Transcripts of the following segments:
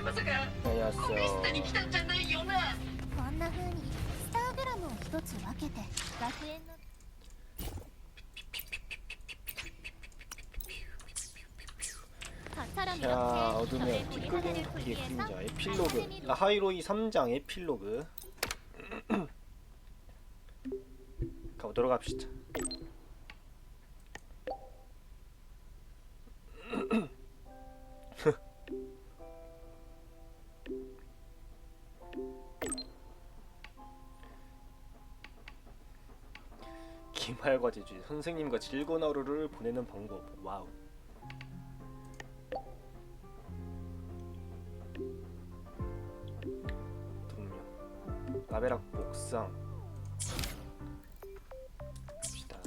まさかコメス 안녕하세요. タに来たんじゃないよな。こんな風にスターグラムを一つ分けて学園の 자, 어둠의 뒷극의 그림자 에필로그 라하이로이 3장 에필로그 가보도록 합시다. 기말과제주 선생님과 즐거운 하루를 보내는 방법. 와우. 동료 라베락 복상 봅시다.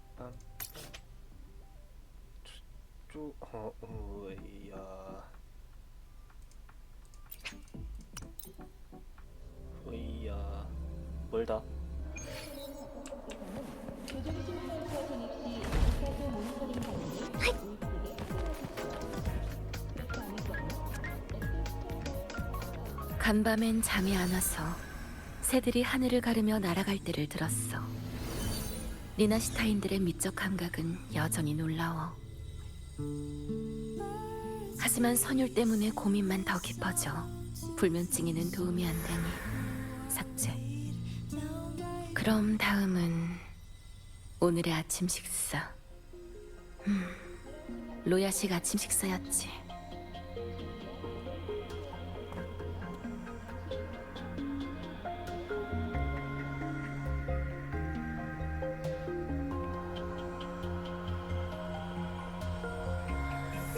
빰빰 어이야 어이야 멀다. 간밤엔 잠이 안 와서 새들이 하늘을 가르며 날아갈 때를 들었어. 리나시타인들의 미적 감각은 여전히 놀라워. 하지만 선율 때문에 고민만 더 깊어져. 불면증에는 도움이 안 되니 삭제. 그럼 다음은 오늘의 아침 식사. 로야식 아침 식사였지.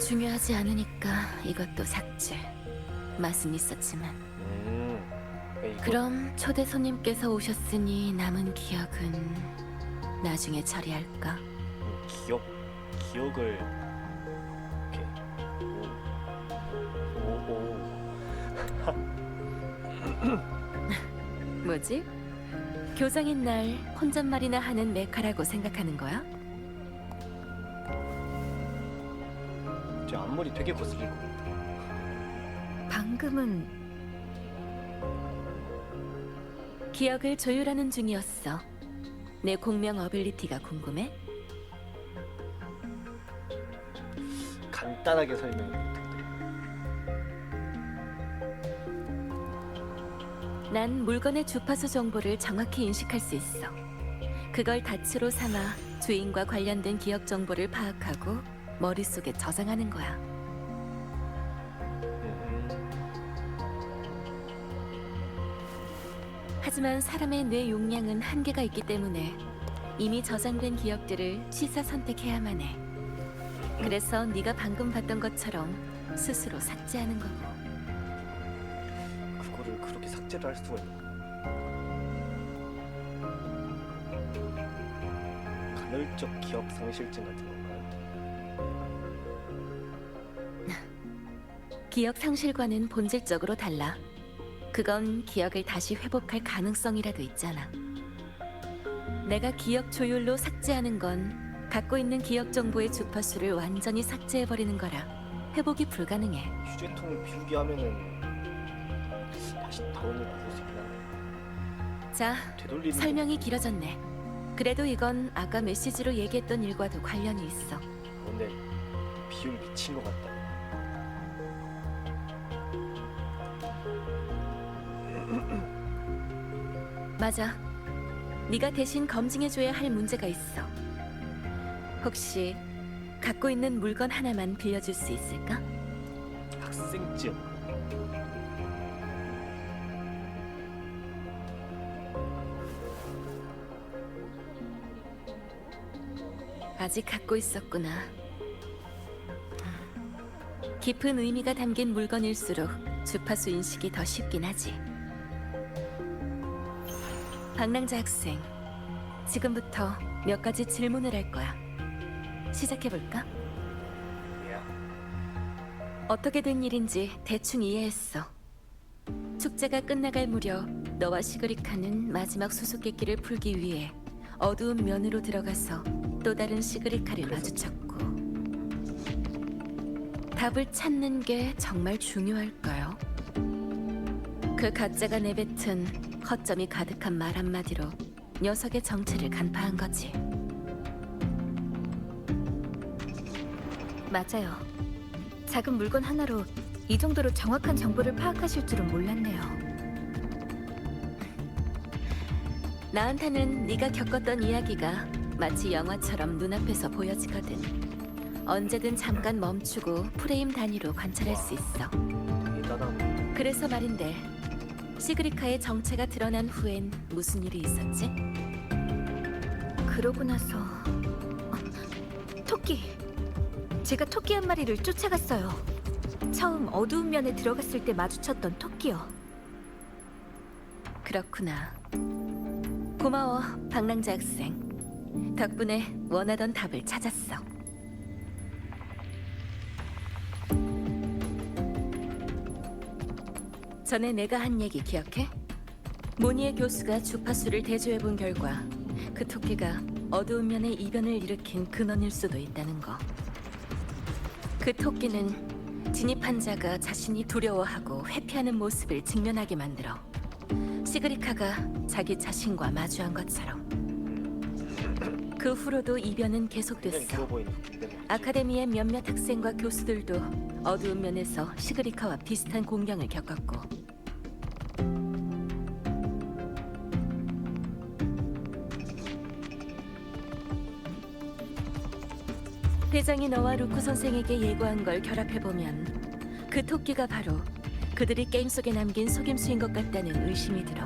중요하지 않으니까 이것도 삭제. 맛은 있었지만. 이거 그럼 초대 손님께서 오셨으니 남은 기억은 나중에 처리할까? 기억을 이렇게 오오 뭐지? 교장인 날 혼잣말이나 하는 메카라고 생각하는 거야? 제 앞머리 되게 거슬릴 것 같아. 방금은 기억을 조율하는 중이었어. 내 공명 어빌리티가 궁금해? 간단하게 설명해 부탁드려. 난 물건의 주파수 정보를 정확히 인식할 수 있어. 그걸 다츠로 삼아 주인과 관련된 기억 정보를 파악하고 머릿속에 저장하는 거야. 하지만 사람의 뇌 용량은 한계가 있기 때문에 이미 저장된 기억들을 취사 선택해야만 해. 그래서 네가 방금 봤던 것처럼 스스로 삭제하는 거고. 그거를 그렇게 삭제를 할 수가 있나? 간헐적 기억 상실증 같은 건가요? 기억 상실과는 본질적으로 달라. 그건 기억을 다시 회복할 가능성이라도 있잖아. 내가 기억 조율로 삭제하는 건 갖고 있는 기억 정보의 주파수를 완전히 삭제해버리는 거라 회복이 불가능해. 휴지통 비우기 하면은 다시 다운을 받을 수 있긴 한데 자, 되돌리는 설명이 길어졌네. 그래도 이건 아까 메시지로 얘기했던 일과도 관련이 있어. 근데 비율 미친 것 같다. 맞아. 네가 대신 검증해줘야 할 문제가 있어. 혹시 갖고 있는 물건 하나만 빌려줄 수 있을까? 학생증. 아직 갖고 있었구나. 깊은 의미가 담긴 물건일수록 주파수 인식이 더 쉽긴 하지. 방랑자 학생, 지금부터 몇 가지 질문을 할 거야. 시작해볼까? 야, 어떻게 된 일인지 대충 이해했어. 축제가 끝나갈 무렵 너와 시그리카는 마지막 수수께끼를 풀기 위해 어두운 면으로 들어가서 또 다른 시그리카를 마주쳤고 거고. 답을 찾는 게 정말 중요할까요? 그 가짜가 내뱉은 허점이 가득한 말 한마디로 녀석의 정체를 간파한 거지. 맞아요. 작은 물건 하나로 이 정도로 정확한 정보를 파악하실 줄은 몰랐네요. 나한테는 네가 겪었던 이야기가 마치 영화처럼 눈앞에서 보여지거든. 언제든 잠깐 멈추고 프레임 단위로 관찰할 수 있어. 대단한. 그래서 말인데 시그리카의 정체가 드러난 후엔 무슨 일이 있었지? 그러고 나서 토끼! 제가 토끼 한 마리를 쫓아갔어요. 처음 어두운 면에 들어갔을 때 마주쳤던 토끼요. 그렇구나. 고마워, 방랑자 학생. 덕분에 원하던 답을 찾았어. 전에 내가 한 얘기 기억해? 모니에 교수가 주파수를 대조해본 결과 그 토끼가 어두운 면의 이변을 일으킨 근원일 수도 있다는 거. 그 토끼는 진입한 자가 자신이 두려워하고 회피하는 모습을 직면하게 만들어 시그리카가 자기 자신과 마주한 것처럼. 그 후로도 이변은 굉장히 계속됐어. 귀여워 보이는 토끼인데 뭐. 아카데미의 몇몇 학생과 교수들도 어두운 면에서 시그리카와 비슷한 공경을 겪었고. 대장이 너와 루크 선생에게 예고한 걸 결합해보면 그 토끼가 바로 그들이 게임 속에 남긴 속임수인 것 같다는 의심이 들어.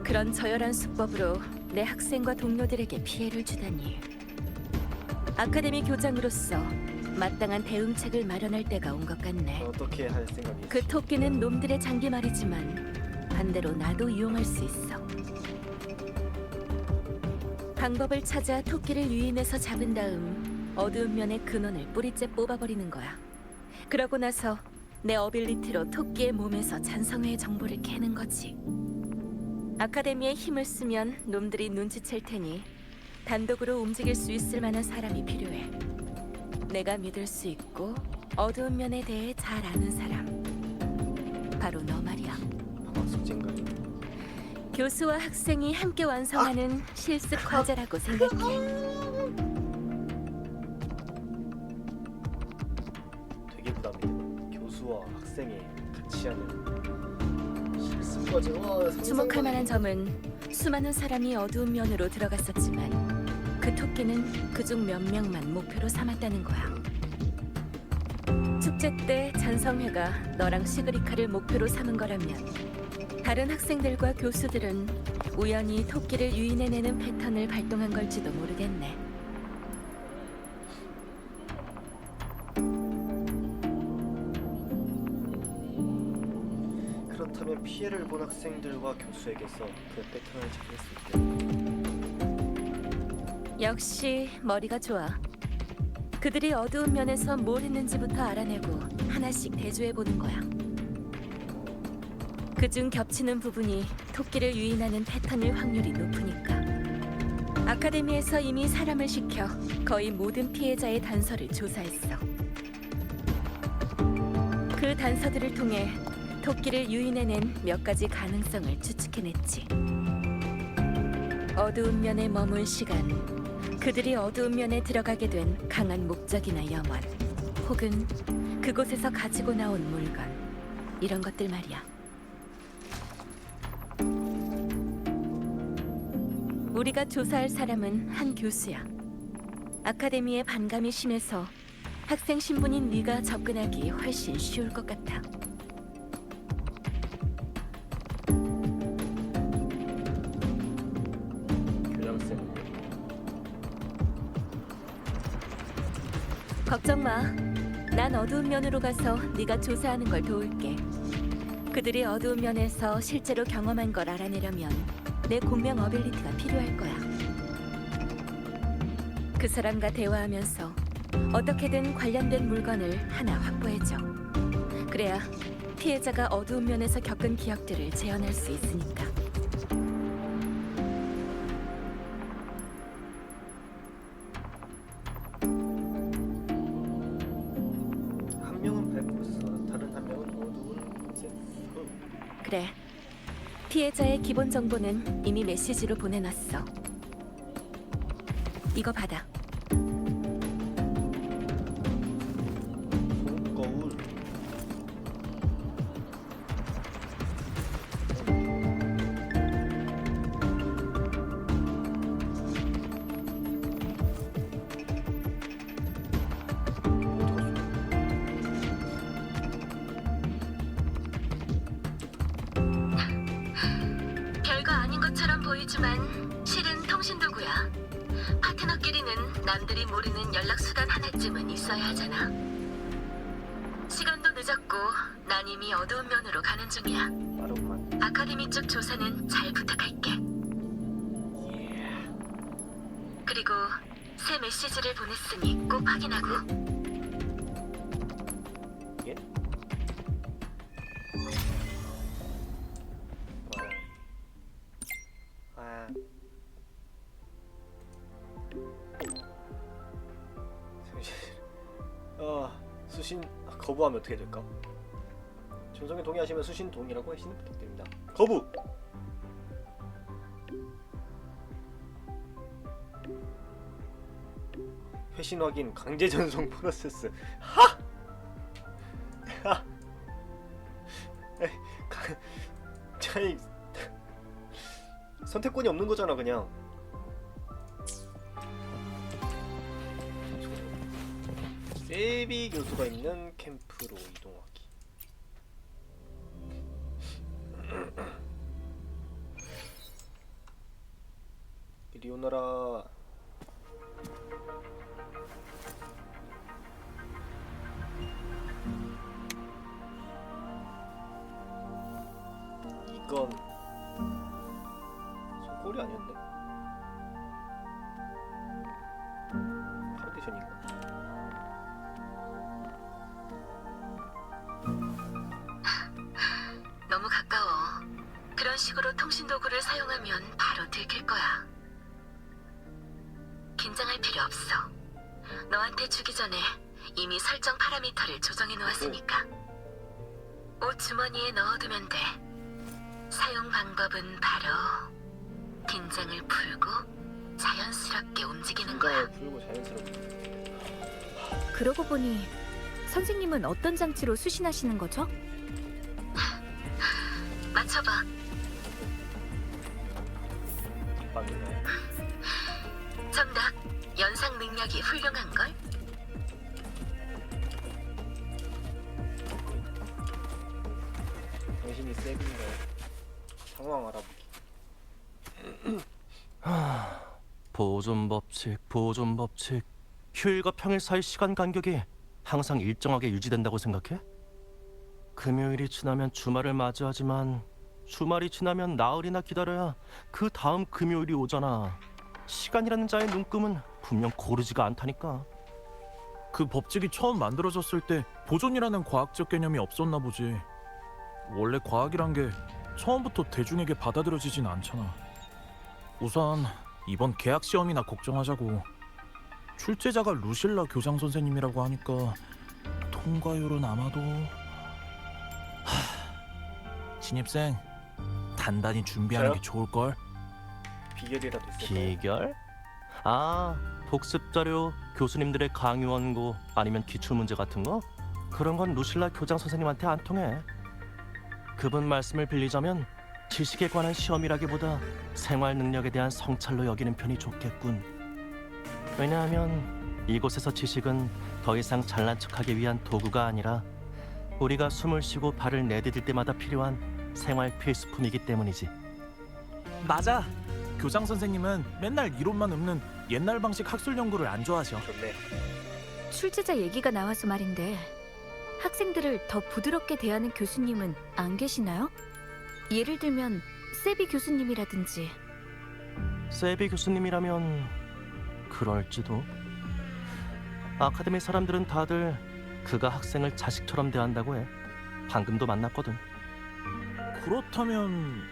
그런 저열한 수법으로 내 학생과 동료들에게 피해를 주다니. 아카데미 교장으로서 마땅한 대응책을 마련할 때가 온 것 같네. 어떻게 할 생각이 그 토끼는 놈들의 장기말이지만 반대로 나도 이용할 수 있어. 방법을 찾아 토끼를 유인해서 잡은 다음 어두운 면의 근원을 뿌리째 뽑아버리는 거야. 그러고 나서 내 어빌리티로 토끼의 몸에서 잔성회의 정보를 캐는 거지. 아카데미에 힘을 쓰면 놈들이 눈치챌 테니 단독으로 움직일 수 있을 만한 사람이 필요해. 내가 믿을 수 있고 어두운 면에 대해 잘 아는 사람. 바로 너 말이야. 아마 숙제인가요? 교수와 학생이 함께 완성하는 실습 과제라고 생각해. 되게 부담이 돼. 교수와 학생이 같이 하는 실습까지. 와, 주목할 만한 점은 수많은 사람이 어두운 면으로 들어갔었지만 그 토끼는 그중 몇 명만 목표로 삼았다는 거야. 축제 때 잔성회가 너랑 시그리카를 목표로 삼은 거라면 다른 학생들과 교수들은 우연히 토끼를 유인해내는 패턴을 발동한 걸지도 모르겠네. 그렇다면 피해를 본 학생들과 교수에게서 그 패턴을 찾을 수 있겠네. 역시 머리가 좋아. 그들이 어두운 면에서 뭘 했는지부터 알아내고 하나씩 대조해보는 거야. 그중 겹치는 부분이 토끼를 유인하는 패턴일 확률이 높으니까. 아카데미에서 이미 사람을 시켜 거의 모든 피해자의 단서를 조사했어. 그 단서들을 통해 토끼를 유인해낸 몇 가지 가능성을 추측해냈지. 어두운 면에 머문 시간, 그들이 어두운 면에 들어가게 된 강한 목적이나 염원, 혹은 그곳에서 가지고 나온 물건, 이런 것들 말이야. 우리가 조사할 사람은 한 교수야. 아카데미에 반감이 심해서 학생 신분인 네가 접근하기 훨씬 쉬울 것 같아. 교장쌤. 걱정 마. 난 어두운 면으로 가서 네가 조사하는 걸 도울게. 그들이 어두운 면에서 실제로 경험한 걸 알아내려면 내 공명 어빌리티가 필요할 거야. 그 사람과 대화하면서 어떻게든 관련된 물건을 하나 확보해줘. 그래야 피해자가 어두운 면에서 겪은 기억들을 재현할 수 있으니까. 그래. 피해자의 기본 정보는 이미 메시지로 보내놨어. 이거 받아. 거울. 별거 아닌 것처럼 보이지만 실은 통신도구야. 파트너끼리는 남들이 모르는 연락수단 하나쯤은 있어야 하잖아. 시간도 늦었고 난 이미 어두운 면으로 가는 중이야. 빠르구만. 아카데미 쪽 조사는 잘 부탁할게. 그리고 새 메시지를 보냈으니 꼭 확인하고. 예? 아. 수신 거부하면 어떻게 될까? 전송에 동의하시면 수신 동의라고 하시는 부탁드립니다. 거부. 회신 확인 강제 전송 프로세스. 하! 하! 에이, 차이 선택권이 없는 거잖아 그냥. 세비 교수가 있는 캠프로 이동하기. 이리 오너라. 이건 손꼬리 아니었네? 파운데이션인가? 너무 가까워. 그런 식으로 통신도구를 사용하면 바로 들킬 거야. 긴장할 필요 없어. 너한테 주기 전에 이미 설정 파라미터를 조정해 놓았으니까. 옷 주머니에 넣어두면 돼. 사용 방법은 바로 긴장을 풀고 자연스럽게 움직이는 거야. 긴장을 풀고 자연스럽게. 그러고 보니 선생님은 어떤 장치로 수신하시는 거죠? 맞춰봐. 맞네. 정답. 연상 능력이 훌륭한걸? 당신이 세빈가요? 상황 알아보기. 보존 법칙. 휴일과 평일 사이 시간 간격이 항상 일정하게 유지된다고 생각해? 금요일이 지나면 주말을 맞이하지만 주말이 지나면 나흘이나 기다려야 그 다음 금요일이 오잖아. 시간이라는 자의 눈금은 분명 고르지가 않다니까. 그 법칙이 처음 만들어졌을 때 보존이라는 과학적 개념이 없었나 보지. 원래 과학이란 게 처음부터 대중에게 받아들여지진 않잖아. 우선 이번 계약 시험이나 걱정하자고. 출제자가 루실라 교장 선생님이라고 하니까 통과율은 아마도... 신입생 단단히 준비하는 저요? 게 좋을걸? 비결이라도 있을까요? 비결? 아, 복습 자료, 교수님들의 강의 원고, 아니면 기출 문제 같은 거? 그런 건 루실라 교장 선생님한테 안 통해. 그분 말씀을 빌리자면 지식에 관한 시험이라기보다 생활 능력에 대한 성찰로 여기는 편이 좋겠군. 왜냐하면 이곳에서 지식은 더 이상 잘난 척하기 위한 도구가 아니라 우리가 숨을 쉬고 발을 내디딜 때마다 필요한 생활 필수품이기 때문이지. 맞아. 교장 선생님은 맨날 이론만 읊는 옛날 방식 학술 연구를 안 좋아하셔. 좋네. 출제자 얘기가 나와서 말인데 학생들을 더 부드럽게 대하는 교수님은 안 계시나요? 예를 들면 세비 교수님이라든지. 세비 교수님이라면 그럴지도. 아카데미 사람들은 다들 그가 학생을 자식처럼 대한다고 해. 방금도 만났거든. 그렇다면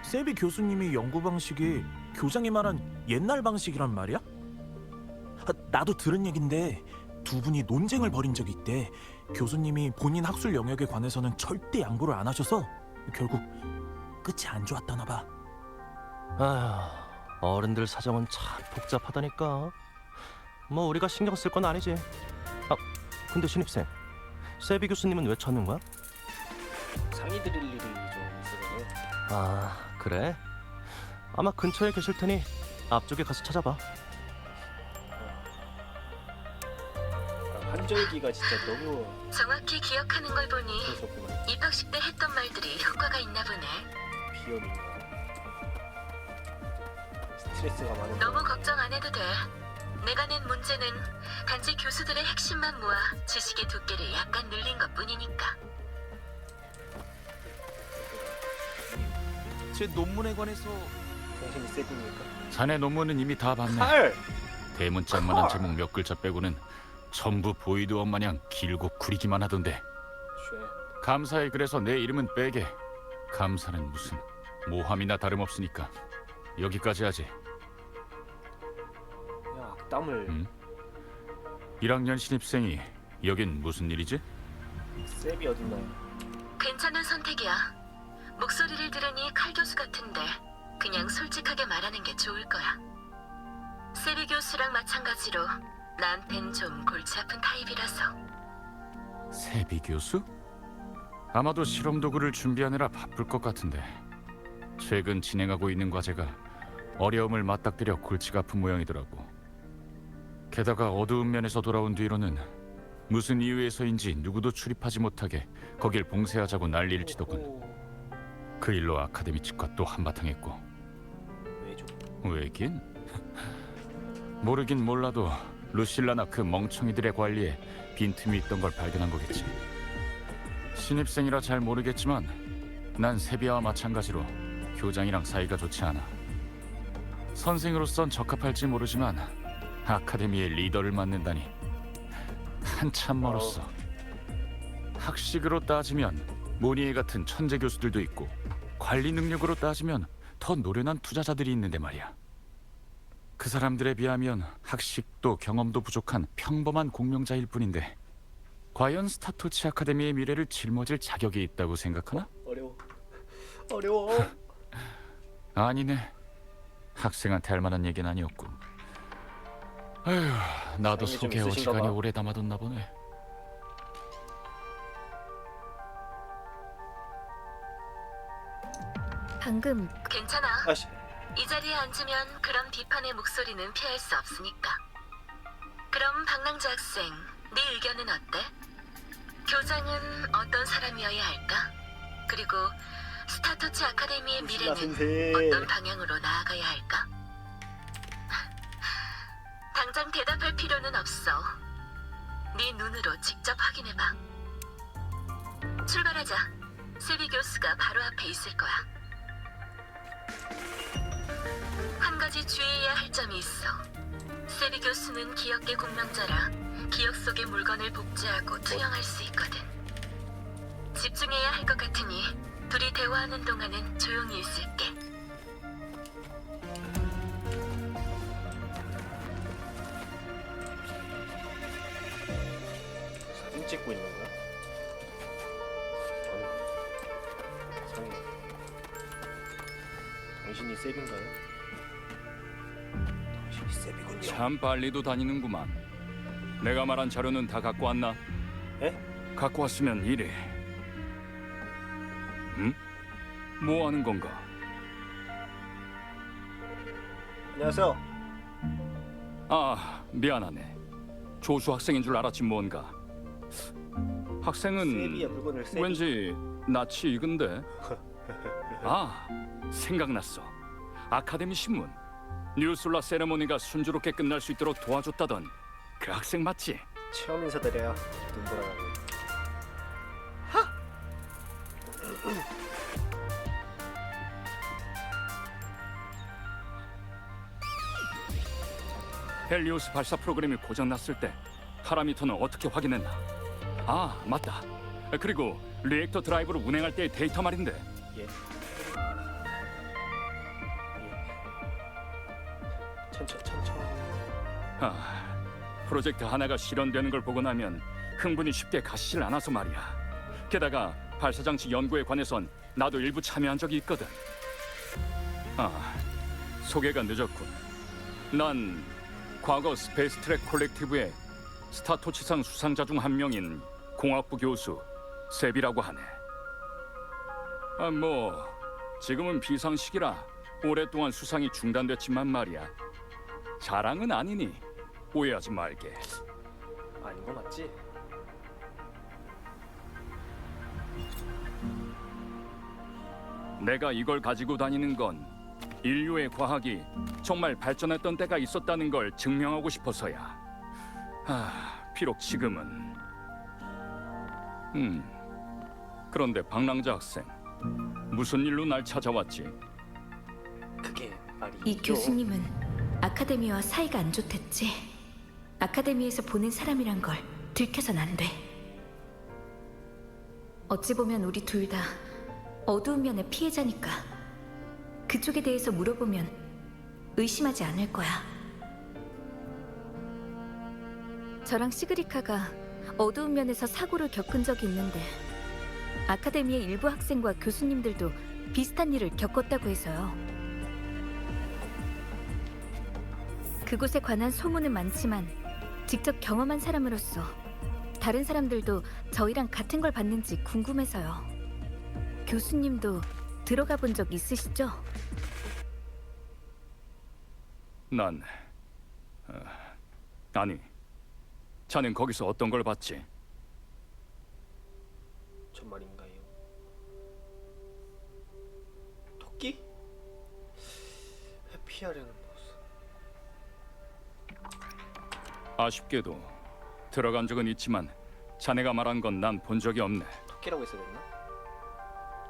세비 교수님의 연구 방식이 교장이 말한 옛날 방식이란 말이야? 나도 들은 얘긴데 두 분이 논쟁을 벌인 적이 있대. 교수님이 본인 학술 영역에 관해서는 절대 양보를 안 하셔서 결국 끝이 안 좋았다나 봐. 아휴, 어른들 사정은 참 복잡하다니까. 뭐 우리가 신경 쓸 건 아니지. 아, 근데 신입생, 세비 교수님은 왜 찾는 거야? 상의 드릴 일이 좀 있어서요. 아, 그래? 아마 근처에 계실 테니 앞쪽에 가서 찾아봐. 한절기가 진짜 너무 정확히 기억하는 걸 보니 무섭구만. 입학식 때 했던 말들이 효과가 있나 보네. 비염인가. 스트레스가 많은. 너무 걱정 안 해도 돼. 내가 낸 문제는 단지 교수들의 핵심만 모아 지식의 두께를 약간 늘린 것뿐이니까. 제 논문에 관해서 당신이 세븐입니까? 자네 논문은 이미 다 봤네. 칼! 대문짝만한 제목 몇 글자 빼고는 전부 보이드원 마냥 길고 구리기만 하던데. 쉐. 감사해. 그래서 내 이름은 빼게. 감사는 무슨 모함이나 다름없으니까 여기까지 하지. 야, 악담을. 1학년 신입생이 여긴 무슨 일이지? 셉이 어딨나요? 괜찮은 선택이야. 목소리를 들으니 칼 교수 같은데 그냥 솔직하게 말하는 게 좋을 거야. 세비 교수랑 마찬가지로 나한텐 좀 골치 아픈 타입이라서. 세비 교수? 아마도 실험 도구를 준비하느라 바쁠 것 같은데 최근 진행하고 있는 과제가 어려움을 맞닥뜨려 골치가 아픈 모양이더라고. 게다가 어두운 면에서 돌아온 뒤로는 무슨 이유에서인지 누구도 출입하지 못하게 거길 봉쇄하자고 난리를 치더군. 오, 그 일로 아카데미 측과 또 한바탕 했고. 왜죠? 왜긴? 모르긴 몰라도 루실라나 그 멍청이들의 관리에 빈틈이 있던 걸 발견한 거겠지. 신입생이라 잘 모르겠지만 난 세비야와 마찬가지로 교장이랑 사이가 좋지 않아. 선생으로선 적합할지 모르지만 아카데미의 리더를 맡는다니 한참 멀었어. 학식으로 따지면 모니에 같은 천재 교수들도 있고 관리 능력으로 따지면 더 노련한 투자자들이 있는데 말이야. 그 사람들에 비하면 학식도 경험도 부족한 평범한 공명자일 뿐인데 과연 스타토치 아카데미의 미래를 짊어질 자격이 있다고 생각하나? 어려워. 아니네. 학생한테 할 만한 얘기는 아니었군. 아휴, 나도 아니, 좀 속에 있으신가 어지간히 봐. 오래 담아뒀나 보네. 방금 괜찮아. 아씨, 이 자리에 앉으면 그런 비판의 목소리는 피할 수 없으니까. 그럼 박랑주 학생, 네 의견은 어때? 교장은 어떤 사람이어야 할까? 그리고 스타토치 아카데미의 루실라 미래는 센세. 어떤 방향으로 나아가야 할까? 당장 대답할 필요는 없어. 네 눈으로 직접 확인해봐. 출발하자. 세비 교수가 바로 앞에 있을 거야. 한 가지 주의해야 할 점이 있어. 세비 교수는 기억계 공명자라 기억 속의 물건을 복제하고 투영할 수 있거든. 집중해야 할 것 같으니 둘이 대화하는 동안은 조용히 있을게. 사진 찍고 있는 거야? 성이. 당신이 셉인가요? 당신이 셉이군요. 참 빨리도 다니는구만. 내가 말한 자료는 다 갖고 왔나? 에? 갖고 왔으면 이래. 응? 뭐 하는 건가? 안녕하세요. 아, 미안하네. 조수 학생인 줄 알았지 뭔가. 학생은 세비의 물건을 세비. 왠지 낯이 익은데. 아, 생각났어. 아카데미 신문. 뉴슬라 세레모니가 순조롭게 끝날 수 있도록 도와줬다던 그 학생 맞지? 체험 인사드려요. 눈보라라고. 헬리오스 발사 프로그램이 고장났을 때 파라미터는 어떻게 확인했나? 아, 맞다. 그리고 리액터 드라이브를 운행할 때의 데이터 말인데. 예. 천천히. 아, 프로젝트 하나가 실현되는 걸 보고 나면 흥분이 쉽게 가시질 않아서 말이야. 게다가 발사장치 연구에 관해선 나도 일부 참여한 적이 있거든. 아, 소개가 늦었군. 난 과거 스페이스 트랙 콜렉티브의 스타토치상 수상자 중 한 명인 공학부 교수 세비라고 하네. 아, 뭐 지금은 비상시기라 오랫동안 수상이 중단됐지만 말이야. 자랑은 아니니 오해하지 말게. 아닌 거 맞지? 내가 이걸 가지고 다니는 건 인류의 과학이 정말 발전했던 때가 있었다는 걸 증명하고 싶어서야. 비록 지금은. 그런데 방랑자 학생, 무슨 일로 날 찾아왔지? 그게 말이죠. 이 교수님은 아카데미와 사이가 안 좋댔지. 아카데미에서 보낸 사람이란 걸 들켜선 안 돼. 어찌 보면 우리 둘 다 어두운 면의 피해자니까 그쪽에 대해서 물어보면 의심하지 않을 거야. 저랑 시그리카가 어두운 면에서 사고를 겪은 적이 있는데 아카데미의 일부 학생과 교수님들도 비슷한 일을 겪었다고 해서요. 그곳에 관한 소문은 많지만 직접 경험한 사람으로서 다른 사람들도 저희랑 같은 걸 봤는지 궁금해서요. 교수님도 들어가 본 적 있으시죠? 난... 아니, 자넨 거기서 어떤 걸 봤지? 정말인가요? 토끼? 회피하려는 모습. 아쉽게도 들어간 적은 있지만 자네가 말한 건 난 본 적이 없네. 토끼라고 했어야 됐나?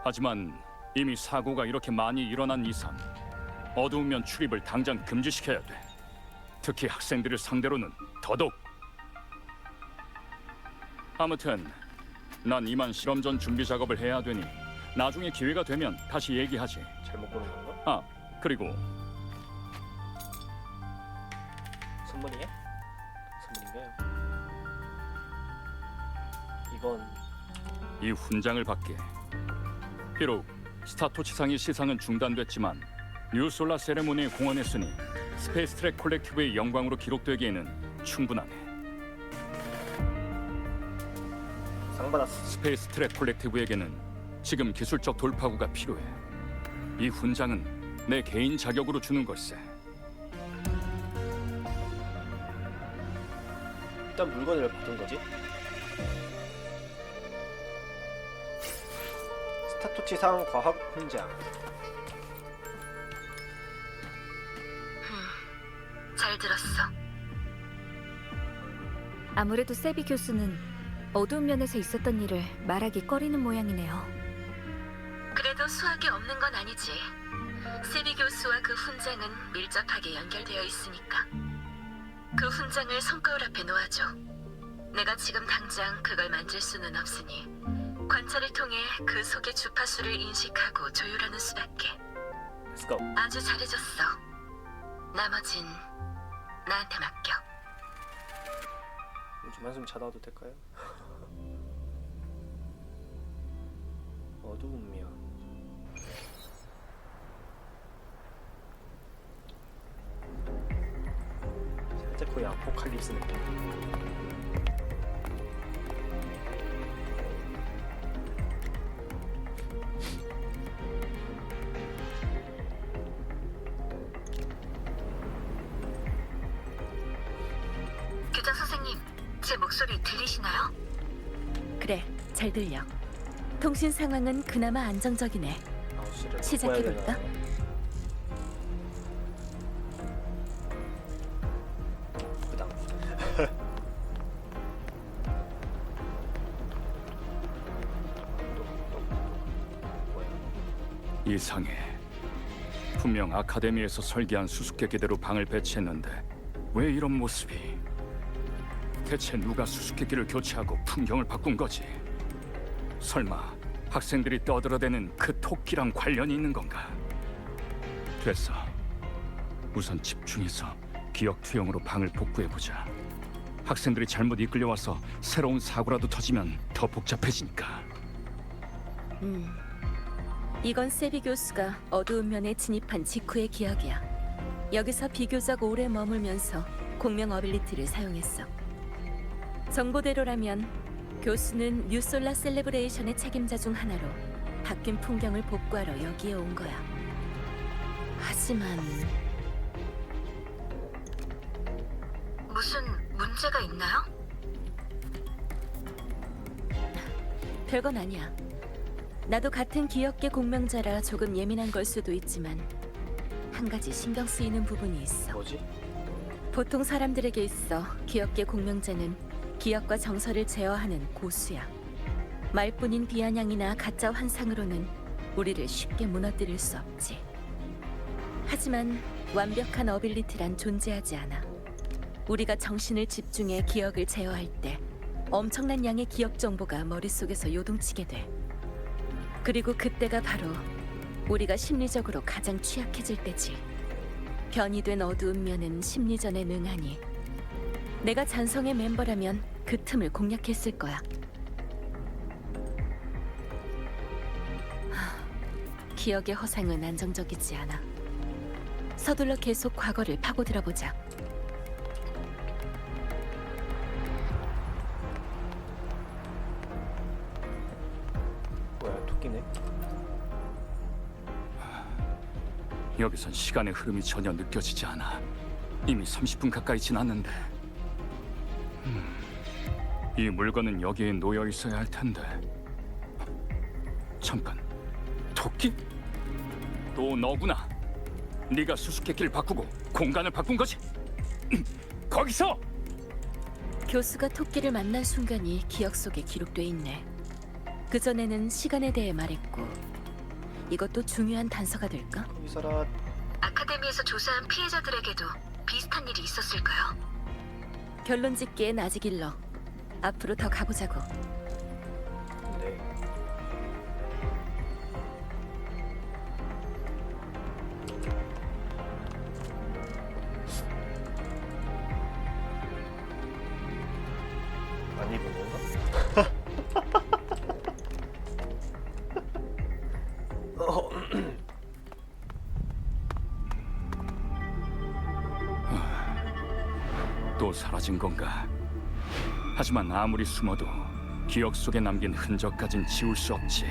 하지만 이미 사고가 이렇게 많이 일어난 이상 어두운 면 출입을 당장 금지시켜야 돼. 특히 학생들을 상대로는 더더욱. 아무튼 난 이만 실험전 준비 작업을 해야 되니 나중에 기회가 되면 다시 얘기하지. 잘못 고른 건가? 아, 그리고 선물이야? 선물인가요? 이건 이 훈장을 받게. 비록 스타토치상의 시상은 중단됐지만 뉴솔라 세레모니에 공헌했으니 스페이스 트랙 콜렉티브의 영광으로 기록되기에는 충분하네. 상 받았어. 스페이스 트랙 콜렉티브에게는 지금 기술적 돌파구가 필요해. 이 훈장은 내 개인 자격으로 주는 걸세. 일단 물건을 받은 거지. 스타토치상 과학 훈장. 잘 들었어. 아무래도 세비 교수는 어두운 면에서 있었던 일을 말하기 꺼리는 모양이네요. 그래도 수학이 없는 건 아니지. 세비 교수와 그 훈장은 밀접하게 연결되어 있으니까. 그 훈장을 손거울 앞에 놓아줘. 내가 지금 당장 그걸 만질 수는 없으니 관찰을 통해 그 속의 주파수를 인식하고 조율하는 수밖에. Let's go. 아주 잘해줬어. 나머진 나한테 맡겨. 좀 한숨 자다 와도 될까요? 어두운 면. 살짝 거의 아포칼립스 느낌. 교장 선생님, 제 목소리 들리시나요? 그래, 잘 들려. 통신 상황은 그나마 안정적이네. 마우스를 시작해볼까? 바꿔야 되나? 부당. 이상해. 분명 아카데미에서 설계한 수수께끼대로 방을 배치했는데 왜 이런 모습이? 대체 누가 수수께끼를 교체하고 풍경을 바꾼 거지? 설마 학생들이 떠들어대는 그 토끼랑 관련이 있는 건가? 됐어. 우선 집중해서 기억 투영으로 방을 복구해보자. 학생들이 잘못 이끌려와서 새로운 사고라도 터지면 더 복잡해지니까. 이건 세비 교수가 어두운 면에 진입한 직후의 기억이야. 여기서 비교적 오래 머물면서 공명 어빌리티를 사용했어. 정보대로라면 교수는 뉴솔라 셀레브레이션의 책임자 중 하나로 바뀐 풍경을 복구하러 여기에 온 거야. 하지만 무슨 문제가 있나요? 별건 아니야. 나도 같은 기억계 공명자라 조금 예민한 걸 수도 있지만 한 가지 신경 쓰이는 부분이 있어. 뭐지? 보통 사람들에게 있어 기억계 공명자는 기억과 정서를 제어하는 고수야. 말뿐인 비아냥이나 가짜 환상으로는 우리를 쉽게 무너뜨릴 수 없지. 하지만 완벽한 어빌리티란 존재하지 않아. 우리가 정신을 집중해 기억을 제어할 때 엄청난 양의 기억 정보가 머릿속에서 요동치게 돼. 그리고 그때가 바로 우리가 심리적으로 가장 취약해질 때지. 변이된 어두운 면은 심리전에 능하니 내가 잔성의 멤버라면 그 틈을 공략했을 거야. 기억의 허상은 안정적이지 않아. 서둘러 계속 과거를 파고들어보자. 뭐야, 토끼네. 여기선 시간의 흐름이 전혀 느껴지지 않아. 이미 30분 가까이 지났는데. 이 물건은 여기에 놓여 있어야 할 텐데. 잠깐, 토끼? 또 너구나. 네가 수수께끼를 바꾸고 공간을 바꾼 거지? 거기서! 교수가 토끼를 만난 순간이 기억 속에 기록돼 있네. 그전에는 시간에 대해 말했고 이것도 중요한 단서가 될까? 이사라. 아카데미에서 조사한 피해자들에게도 비슷한 일이 있었을까요? 결론 짓기엔 아직 일러. 앞으로 더 가보자고. 네. 안 입은 건가? 또 사라진 건가? 하지만 아무리 숨어도 기억 속에 남긴 흔적까진 지울 수 없지.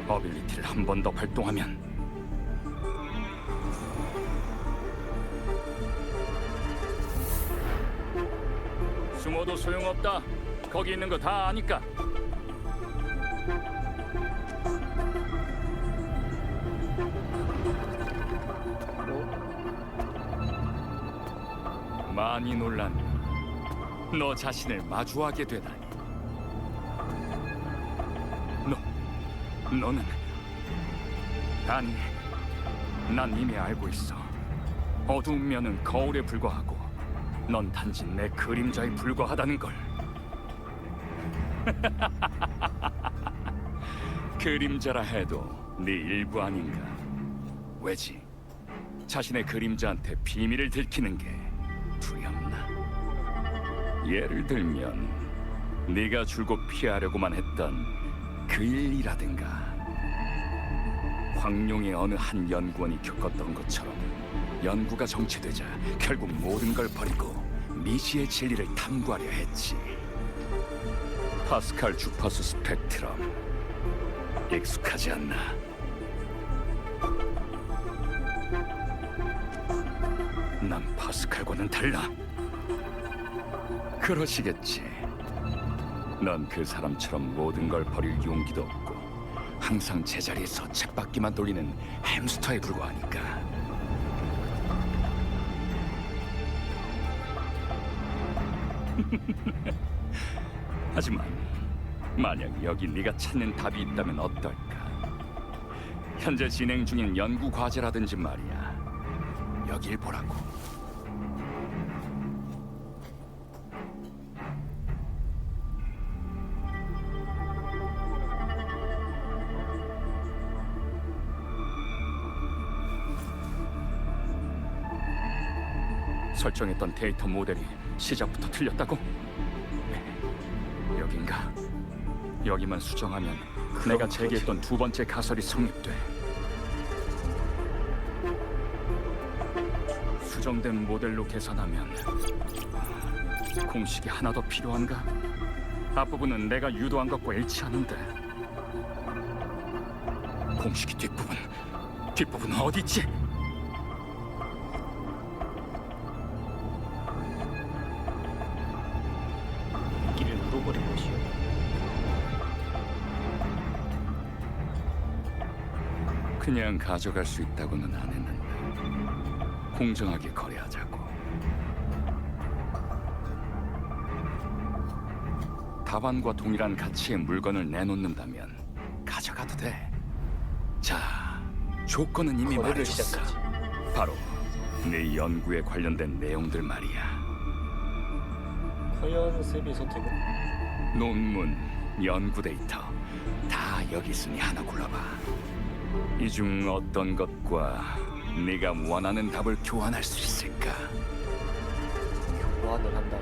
어빌리티를 한 번 더 발동하면 숨어도 소용없다. 거기 있는 거 다 아니까. 많이 놀랐네. 너 자신을 마주하게 되다니. 너는 아니, 난 이미 알고 있어. 어두운 면은 거울에 불과하고 넌 단지 내 그림자에 불과하다는 걸. 그림자라 해도 네 일부 아닌가? 왜지? 자신의 그림자한테 비밀을 들키는 게 두렵나? 예를 들면 네가 줄곧 피하려고만 했던 그 일이라든가, 황룡의 어느 한 연구원이 겪었던 것처럼 연구가 정체되자 결국 모든 걸 버리고 미지의 진리를 탐구하려 했지. 파스칼 주파수 스펙트럼 익숙하지 않나? 난 파스칼과는 달라. 그러시겠지. 넌 그 사람처럼 모든 걸 버릴 용기도 없고 항상 제자리에서 쳇바퀴만 돌리는 햄스터에 불과하니까. 하지만 만약 여기 네가 찾는 답이 있다면 어떨까? 현재 진행 중인 연구 과제라든지 말이야. 여길 보라고. 설정했던 데이터 모델이 시작부터 틀렸다고? 여긴가? 여기만 수정하면 그럼 내가 제기했던 두 번째 가설이 성립돼. 수정된 모델로 계산하면 공식이 하나 더 필요한가? 앞부분은 내가 유도한 것과 일치하는데 공식이 뒷부분은 어디 있지? 길을 물어버린 것이요. 그냥 가져갈 수 있다고는 안 했는데 공정하게 거래하자고. 답안과 동일한 가치의 물건을 내놓는다면 가져가도 돼. 자, 조건은 이미 거래를 말해줬어. 시작하지. 바로 네 연구에 관련된 내용들 말이야. 과연 세비의 선택은? 논문, 연구 데이터 다 여기 있으니 하나 골라봐. 이 중 어떤 것과 네가 원하는 답을 교환할 수 있을까? 교환을 한다.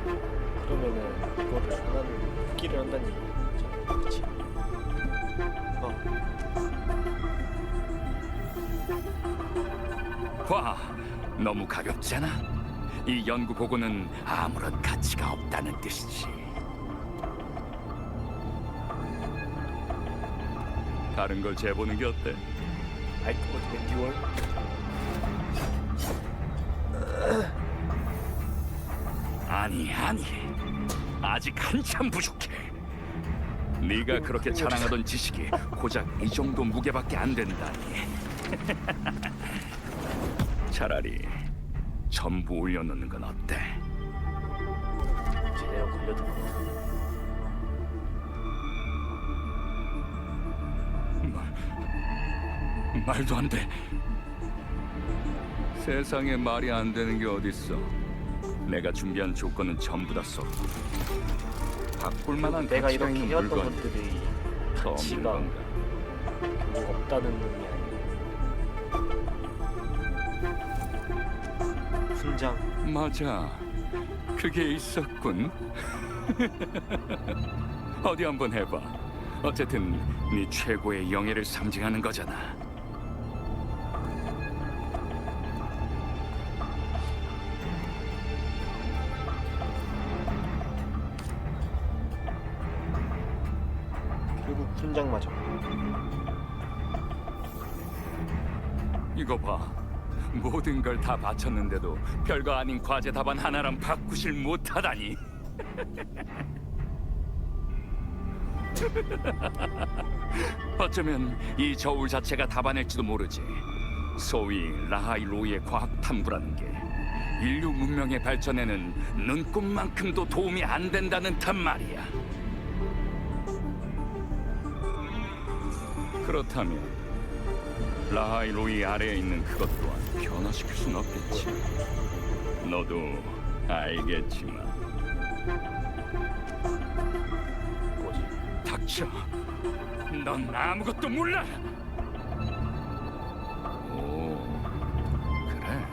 그러면은 이거를 하나를 뽑기를 한다는 얘기잖아. 그렇지? 봐, 너무 가볍잖아. 이 연구 보고는 아무런 가치가 없다는 뜻이지. 다른 걸 재보는 게 어때? 아이 그거 어떻게 듀얼? 아니, 아직 한참 부족해. 네가 그렇게 자랑하던 지식이 고작 이 정도 무게밖에 안 된다니. 차라리 전부 올려놓는 건 어때? 제대로 걸려든 거. 말도 안 돼. 세상에 말이 안 되는 게 어딨어. 내가 준비한 조건은 전부 다 썼고 바꿀 만한 내가 가치가 이렇게 있는 해왔던 물건. 것들이 더 가치가 물건가? 결국 없다는 의미 아니야. 훈장. 맞아. 그게 있었군. 어디 한번 해봐. 어쨌든 네 최고의 영예를 상징하는 거잖아. 결국 훈장마저. 이거 봐. 모든 걸 다 바쳤는데도 별거 아닌 과제 답안 하나랑 바꾸질 못하다니. 어쩌면 이 저울 자체가 답안일지도 모르지. 소위 라하이로이의 과학 탐구라는 게 인류 문명의 발전에는 눈꼽만큼도 도움이 안 된다는 탓 말이야. 그렇다면 라하이로이 아래에 있는 그것 또한 변화시킬 순 없겠지. 너도 알겠지만. 뭐지? 닥쳐. 넌 아무것도 몰라. 오, 그래.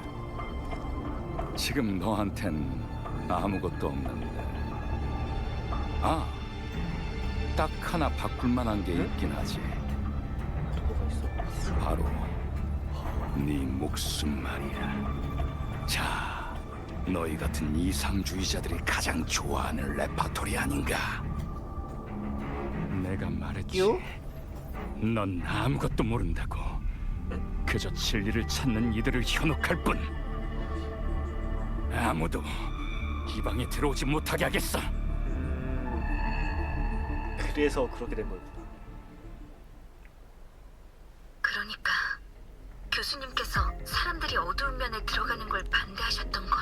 지금 너한텐 아무것도 없는데. 아, 딱 하나 바꿀 만한 게 있긴 하지. 뭐가 있어? 바로 네 목숨 말이야. 자, 너희 같은 이상주의자들이 가장 좋아하는 레파토리 아닌가? 내가 말했지. 넌 아무것도 모른다고. 그저 진리를 찾는 이들을 현혹할 뿐. 아무도 이 방에 들어오지 못하게 하겠어. 그래서 그렇게 된 거구나. 그러니까 교수님께서 사람들이 어두운 면에 들어가는 걸 반대하셨던 건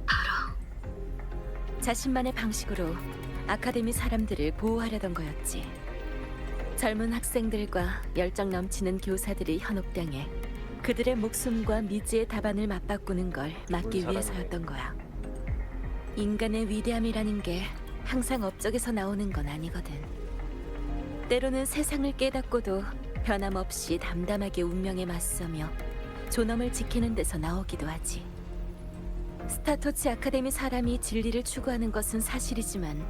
바로 자신만의 방식으로 아카데미 사람들을 보호하려던 거였지. 젊은 학생들과 열정 넘치는 교사들이 현혹당해 그들의 목숨과 미지의 답안을 맞바꾸는 걸 막기 사람이네. 위해서였던 거야. 인간의 위대함이라는 게 항상 업적에서 나오는 건 아니거든. 때로는 세상을 깨닫고도 변함없이 담담하게 운명에 맞서며 존엄을 지키는 데서 나오기도 하지. 스타토치 아카데미 사람이 진리를 추구하는 것은 사실이지만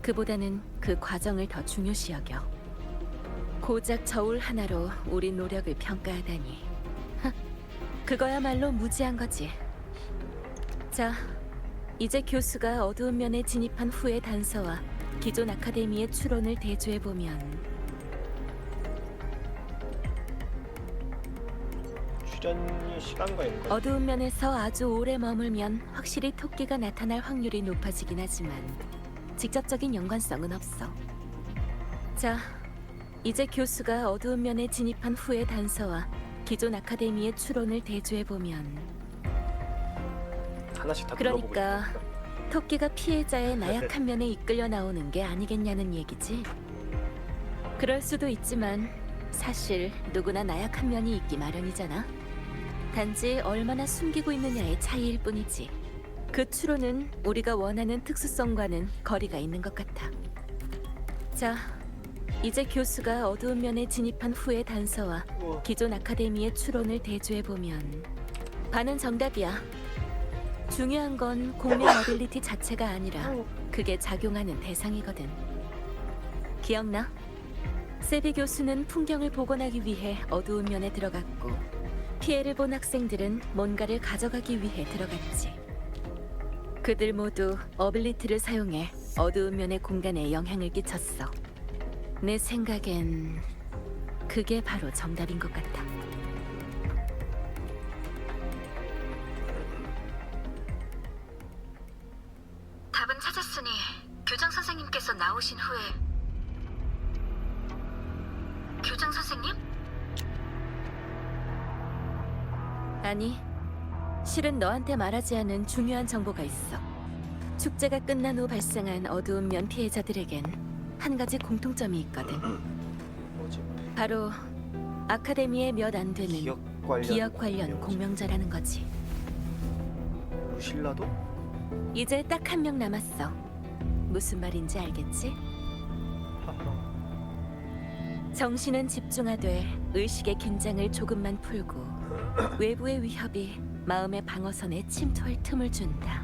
그보다는 그 과정을 더 중요시 여겨. 고작 저울 하나로 우리 노력을 평가하다니. 그거야말로 무지한 거지. 자, 이제 교수가 어두운 면에 진입한 후의 단서와 기존 아카데미의 추론을 대조해보면 출연이 시간과 연관. 어두운 면에서 아주 오래 머물면 확실히 토끼가 나타날 확률이 높아지긴 하지만 직접적인 연관성은 없어. 자, 이제 교수가 어두운 면에 진입한 후의 단서와 기존 아카데미의 추론을 대조해보면 하나씩 다 들어보고 그러니까 싶다. 토끼가 피해자의 나약한 면에 이끌려 나오는 게 아니겠냐는 얘기지. 그럴 수도 있지만 사실 누구나 나약한 면이 있기 마련이잖아. 단지 얼마나 숨기고 있느냐의 차이일 뿐이지. 그 추론은 우리가 원하는 특수성과는 거리가 있는 것 같아. 자, 이제 교수가 어두운 면에 진입한 후의 단서와 우와. 기존 아카데미의 추론을 대조해보면 반은 정답이야. 중요한 건 공명 어빌리티 자체가 아니라 그게 작용하는 대상이거든. 기억나? 세비 교수는 풍경을 복원하기 위해 어두운 면에 들어갔고 피해를 본 학생들은 뭔가를 가져가기 위해 들어갔지. 그들 모두 어빌리티를 사용해 어두운 면의 공간에 영향을 끼쳤어. 내 생각엔 그게 바로 정답인 것 같아. 답은 찾았으니 교장 선생님께서 나오신 후에 교장 선생님? 아니, 실은 너한테 말하지 않은 중요한 정보가 있어. 축제가 끝난 후 발생한 어두운 면 피해자들에겐 한 가지 공통점이 있거든. 뭐지? 바로 아카데미에 몇 안 되는 기억 관련 관련 공명자라는 거지. 루실라도? 이제 딱 한 명 남았어. 무슨 말인지 알겠지? 하하. 정신은 집중하되 의식의 긴장을 조금만 풀고 외부의 위협이 마음의 방어선에 침투할 틈을 준다.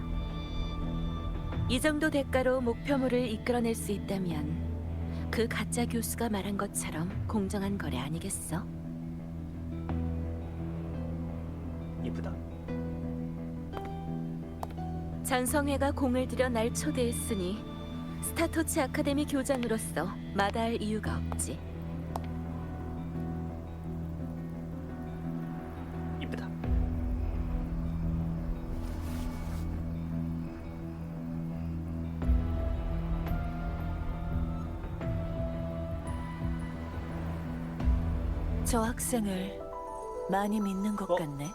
이 정도 대가로 목표물을 이끌어낼 수 있다면 그 가짜 교수가 말한 것처럼 공정한 거래 아니겠어? 이쁘다. 잔성회가 공을 들여 날 초대했으니 스타토치 아카데미 교장으로서 마다할 이유가 없지. 이쁘다. 저 학생을 많이 믿는 것 같네.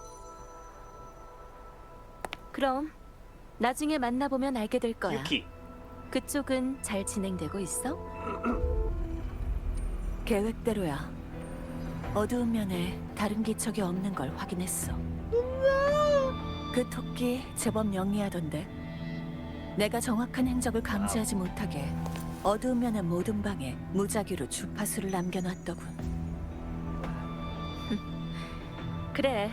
그럼 나중에 만나보면 알게 될 거야. 유키. 그쪽은 잘 진행되고 있어? 계획대로야. 어두운 면에 다른 기척이 없는 걸 확인했어. 그 토끼 제법 영리하던데. 내가 정확한 행적을 감지하지 못하게 어두운 면의 모든 방에 무작위로 주파수를 남겨놨더군. 그래,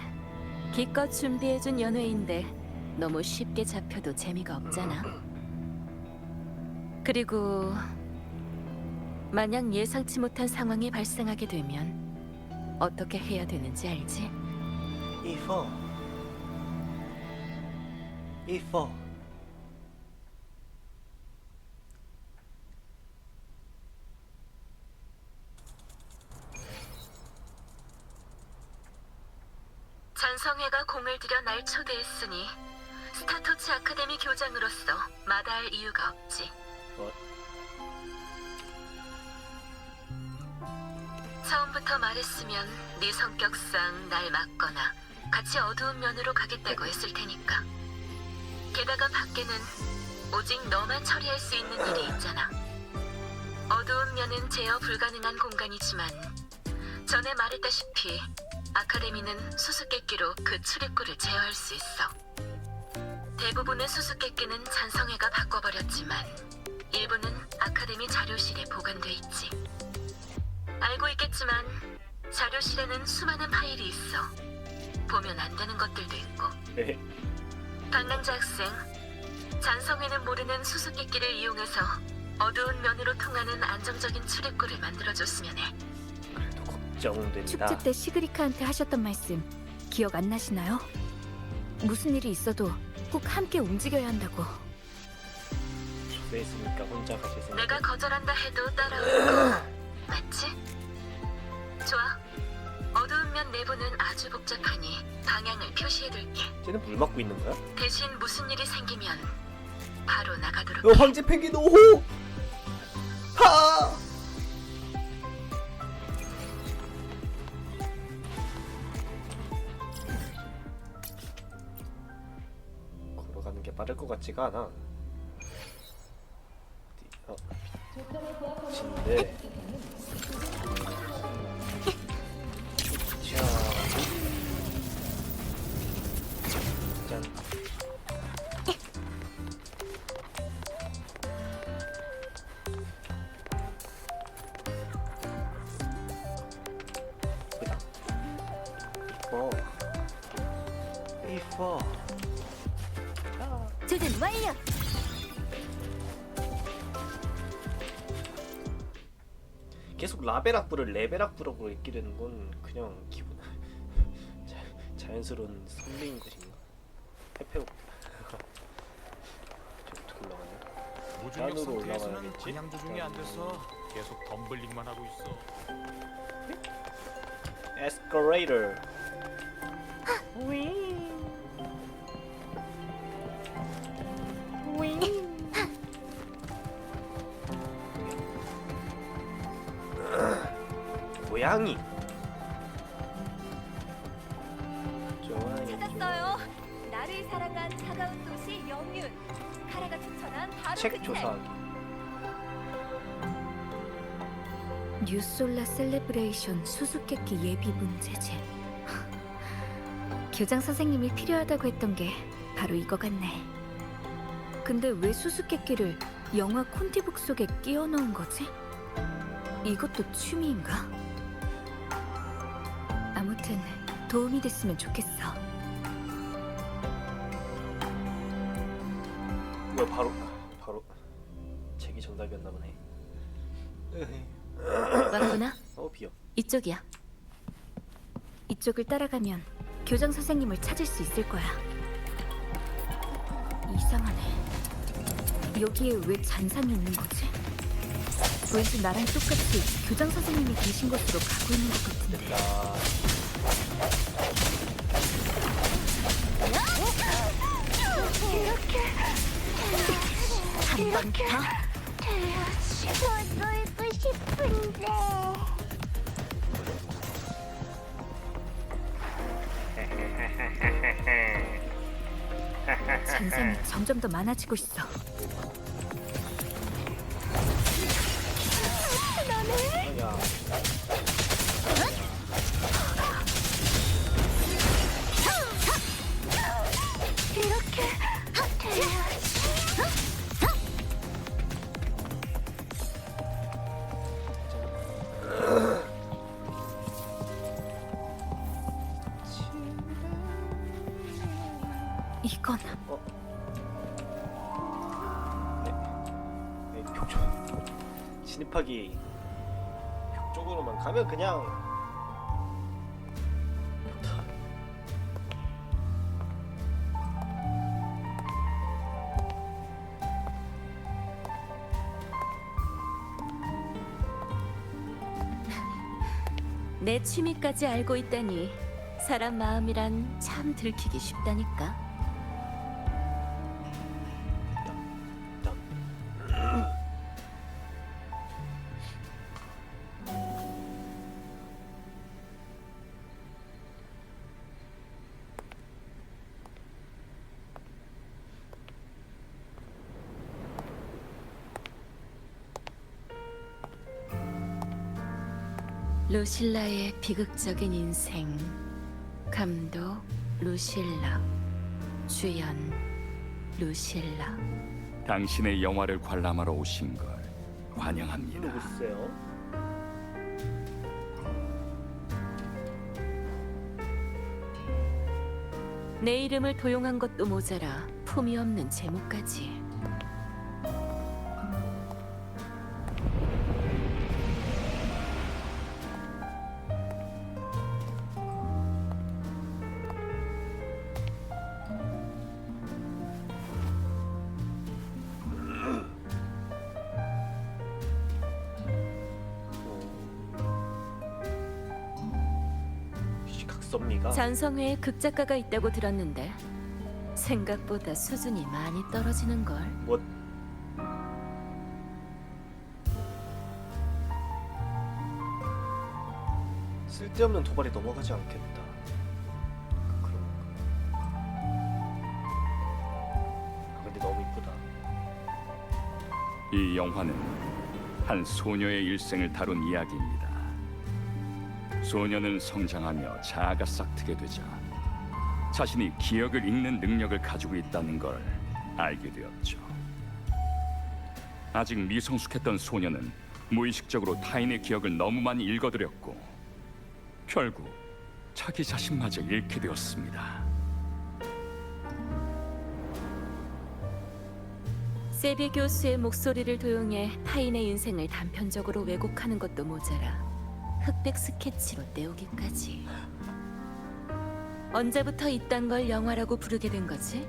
기껏 준비해준 연회인데 너무 쉽게 잡혀도 재미가 없잖아. 그리고 만약 예상치 못한 상황이 발생하게 되면 어떻게 해야 되는지 알지? 이퍼. 이퍼. 잔성회가 공을 들여 날 초대했으니 스타토치 아카데미 교장으로서 마다할 이유가 없지. 처음부터 말했으면 네 성격상 날 막거나 같이 어두운 면으로 가겠다고 했을 테니까. 게다가 밖에는 오직 너만 처리할 수 있는 일이 있잖아. 어두운 면은 제어 불가능한 공간이지만 전에 말했다시피 아카데미는 수수께끼로 그 출입구를 제어할 수 있어. 대부분의 수수께끼는 잔성회가 바꿔버렸지만 일부는 아카데미 자료실에 보관돼 있지. 알고 있겠지만 자료실에는 수많은 파일이 있어. 보면 안 되는 것들도 있고. 방랑자 학생, 잔성회는 모르는 수수께끼를 이용해서 어두운 면으로 통하는 안정적인 출입구를 만들어줬으면 해. 그래도 걱정된다. 축제 때 시그리카한테 하셨던 말씀 기억 안 나시나요? 무슨 일이 있어도 꼭 함께 움직여야 한다고. 돼 있으니까 혼자 가실 생각. 내가 거절한다 해도 따라오는 거 맞지? 좋아. 어두운 면 내부는 아주 복잡하니 방향을 표시해둘게. 쟤는 물 맞고 있는 거야? 대신 무슨 일이 생기면 바로 나가도록 너 황제 펭귄 5호! 하! 걸어가는 게 빠를 것 같지가 않아. 진데. 자, 짠. 이뻐. 조준 완료. 계속 라벨악부를 레벨악부라고 읽기는 건 그냥 기분 자연스러운 선배인 것인가? 페페오 저부터 올라가네. 무중력 안으로 상태에서는 올라가야겠지? 그냥 조종이 안 돼서 계속 덤블링만 하고 있어. 에스컬레이터. 고양이. 찾았어요. 나를 사랑한 차가운 도시 영윤. 카라가 추천한 바로 책 그 조사하기. 뉴솔라 셀레브레이션 수수께끼 예비 문제집. 교장 선생님이 필요하다고 했던 게 바로 이거 같네. 근데 왜 수수께끼를 영화 콘티북 속에 끼워 넣은 거지? 이것도 취미인가? 아무튼 도움이 됐으면 좋겠어. 왜 바로 책이 정답이었나 보네. 왔구나. 비어. 이쪽이야. 이쪽을 따라가면 교장 선생님을 찾을 수 있을 거야. 이상하네. 여기에 왜 잔상이 있는 거지? 왠지 나랑 똑같이 교장 선생님이 계신 곳으로 가고 있는 것 같은데. 한 번 더. 더 놀고 싶은데. 잔상이 점점 더 많아지고 있어. 야. 이건 벽 진입하기 벽 쪽으로만 가면 그냥 벽다. 내 취미까지 알고 있다니 사람 마음이란 참 들키기 쉽다니까. 루실라의 비극적인 인생. 감독 루실라. 주연 루실라. 당신의 영화를 관람하러 오신 걸 환영합니다. 누구세요? 내 이름을 도용한 것도 모자라 품이 없는 제목까지. 선미가 잔성회에 극작가가 있다고 들었는데 생각보다 수준이 많이 떨어지는 걸. 뭐 쓸데없는 도발이 넘어가지 않겠다. 그런 거. 근데 너무 이쁘다. 이 영화는 한 소녀의 일생을 다룬 이야기입니다. 소녀는 성장하며 자아가 싹트게 되자 자신이 기억을 읽는 능력을 가지고 있다는 걸 알게 되었죠. 아직 미성숙했던 소녀는 무의식적으로 타인의 기억을 너무 많이 읽어들였고 결국 자기 자신마저 잃게 되었습니다. 세비 교수의 목소리를 도용해 타인의 인생을 단편적으로 왜곡하는 것도 모자라 흑백 스케치로 떼우기까지. 언제부터 이딴 걸 영화라고 부르게 된 거지?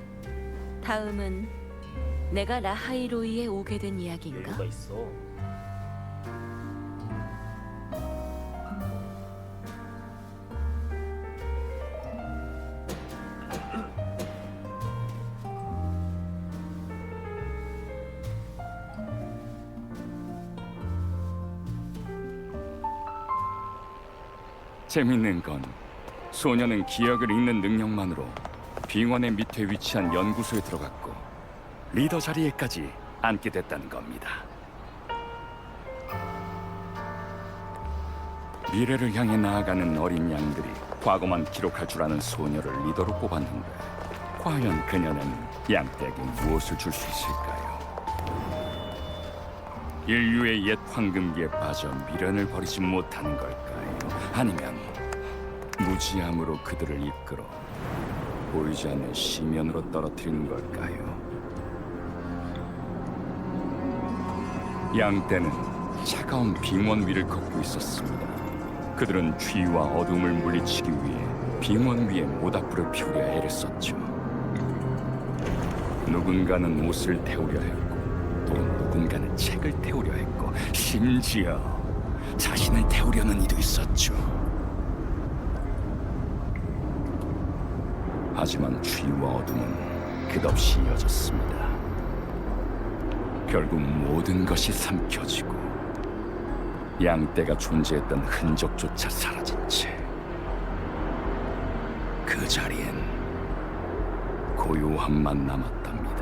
다음은 내가 라하이로이에 오게 된 이야기인가? 여유가 있어. 재밌는 건 소녀는 기억을 읽는 능력만으로 빙원의 밑에 위치한 연구소에 들어갔고 리더 자리에까지 앉게 됐다는 겁니다. 미래를 향해 나아가는 어린 양들이 과거만 기록할 줄 아는 소녀를 리더로 뽑았는데 과연 그녀는 양떼에게 무엇을 줄 수 있을까요? 인류의 옛 황금기에 빠져 미련을 버리지 못하는 걸까요? 아니면 무지함으로 그들을 이끌어 보이지 않는 심연으로 떨어뜨리는 걸까요? 양떼는 차가운 빙원 위를 걷고 있었습니다. 그들은 추위와 어둠을 물리치기 위해 빙원 위에 모닥불을 피우려 애를 썼죠. 누군가는 옷을 태우려 했고 또 누군가는 책을 태우려 했고 심지어 자신을 태우려는 이도 있었죠. 하지만 추위와 어둠은 끝없이 이어졌습니다. 결국 모든 것이 삼켜지고 양떼가 존재했던 흔적조차 사라진 채 그 자리엔 고요함만 남았답니다.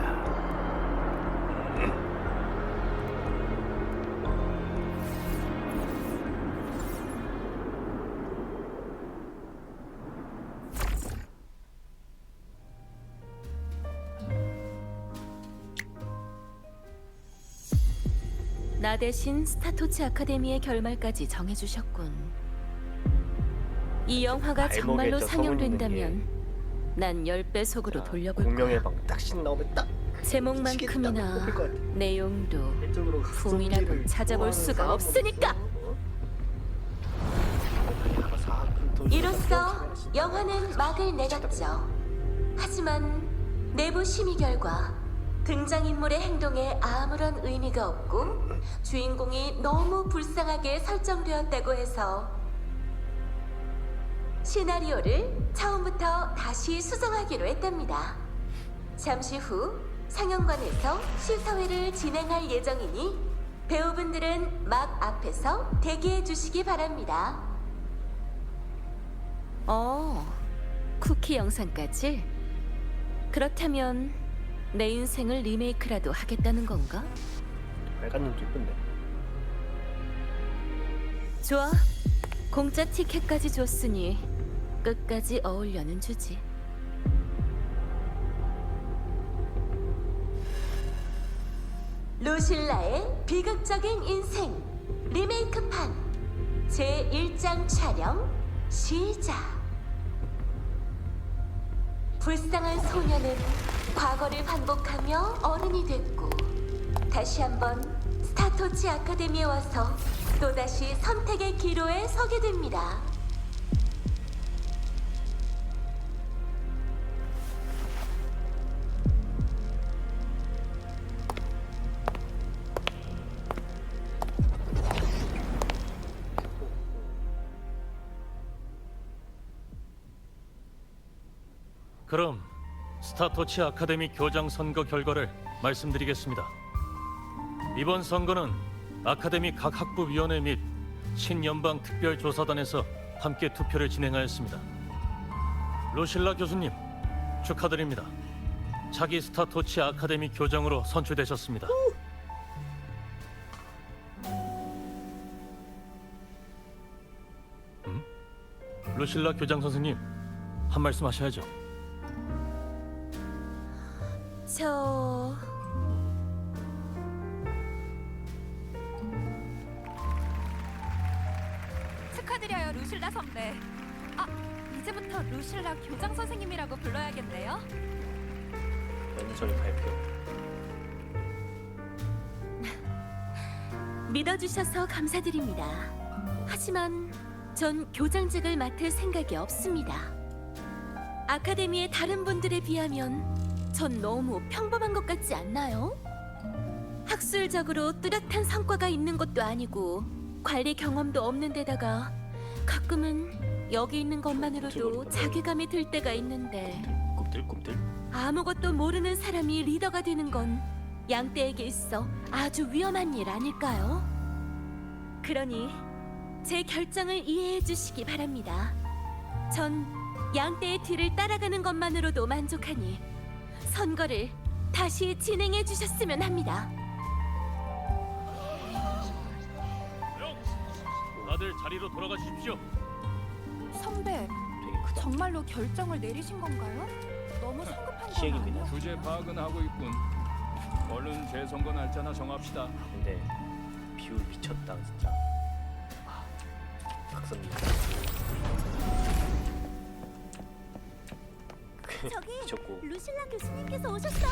나 대신 스타토치 아카데미의 결말까지 정해주셨군. 이 영화가 정말로 알먹겠죠, 상영된다면 난 10배속으로 돌려볼 공명의 거야. 방 딱신 나오면 딱 제목만큼이나 뽑힐 것 같아. 내용도 이쪽으로 품이라고 각성기를 찾아볼 좋아하는 수가 사람은 없으니까. 이로써 영화는 막을 내렸죠. 하지만 내부 심의 결과 등장인물의 행동에 아무런 의미가 없고 주인공이 너무 불쌍하게 설정되었다고 해서 시나리오를 처음부터 다시 수정하기로 했답니다. 잠시 후 상영관에서 시사회를 진행할 예정이니 배우분들은 막 앞에서 대기해 주시기 바랍니다. 쿠키 영상까지? 그렇다면 내 인생을 리메이크라도 하겠다는 건가? 빨간 눈도 이쁜데. 좋아. 공짜 티켓까지 줬으니 끝까지 어울려는 주지. 루실라의 비극적인 인생 리메이크판 제1장 촬영 시작. 불쌍한 소녀는 과거를 반복하며 어른이 됐고 다시 한번 스타토치 아카데미에 와서 또다시 선택의 기로에 서게 됩니다. 그럼 스타토치 아카데미 교장 선거 결과를 말씀드리겠습니다. 이번 선거는 아카데미 각 학부위원회 및 신연방 특별조사단에서 함께 투표를 진행하였습니다. 루실라 교수님, 축하드립니다. 차기 스타토치 아카데미 교장으로 선출되셨습니다. 루실라 교장 선생님, 한 말씀 하셔야죠. 저... 축하드려요, 루실라 선배. 아, 이제부터 루실라 교장 선생님이라고 불러야겠네요. 연설 발표. 믿어주셔서 감사드립니다. 하지만 전 교장직을 맡을 생각이 없습니다. 아카데미의 다른 분들에 비하면 전 너무 평범한 것 같지 않나요? 학술적으로 뚜렷한 성과가 있는 것도 아니고 관리 경험도 없는 데다가 가끔은 여기 있는 것만으로도 자괴감이 들 때가 있는데 꿈틀꿈틀. 아무것도 모르는 사람이 리더가 되는 건 양떼에게 있어 아주 위험한 일 아닐까요? 그러니 제 결정을 이해해 주시기 바랍니다. 전 양떼의 뒤를 따라가는 것만으로도 만족하니 선거를 다시 진행해 주셨으면 합니다. 다들 자리로 돌아가 주십시오. 선배, 되게 크다. 정말로 결정을 내리신 건가요? 너무 성급한 건 시행입니다. 아니에요? 주제 파악은 하고 있군. 얼른 재선거 날짜나 정합시다. 근데 비율 미쳤다 진짜. 아, 박선미. 저기 미쳤고. 루실라 교수님께서 오셨어.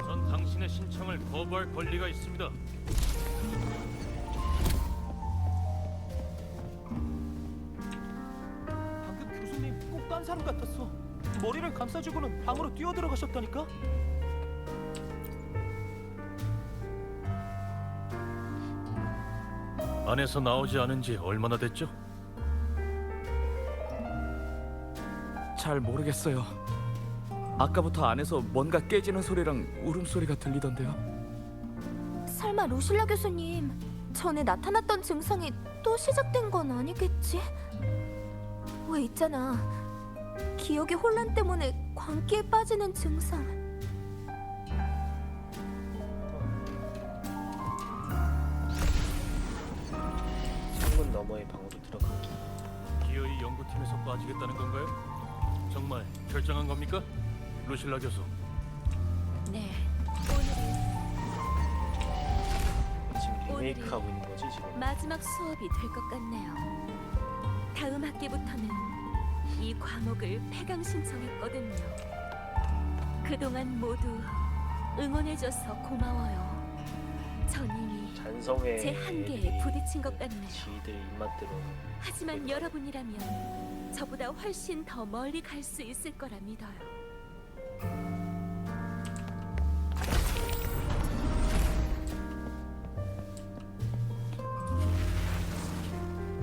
전 당신의 신청을 거부할 권리가 있습니다. 방금 교수님 꼭 딴 사람 같았어. 머리를 감싸주고는 방으로 뛰어들어가셨다니까? 안에서 나오지 않은 지 얼마나 됐죠? 잘 모르겠어요. 아까부터 안에서 뭔가 깨지는 소리랑 울음소리가 들리던데요. 설마 루실라 교수님 전에 나타났던 증상이 또 시작된 건 아니겠지? 왜 있잖아, 기억의 혼란 때문에 광기에 빠지는 증상. 창문 너머의 방으로 들어가기. 기어이 연구팀에서 빠지겠다는 건가요? 정말 결정한 겁니까? 루실라 교수. 네, 지금 리메이크 하고 있는 거지 지금. 마지막 수업이 될 것 같네요. 다음 학기부터는 이 과목을 폐강 신청했거든요. 그동안 모두 응원해줘서 고마워요. 전 이미 잔성의 제 한계에 부딪힌 것 같네요. 지들 입맛대로. 하지만 여러분이라면 저보다 훨씬 더 멀리 갈 수 있을 거라 믿어요.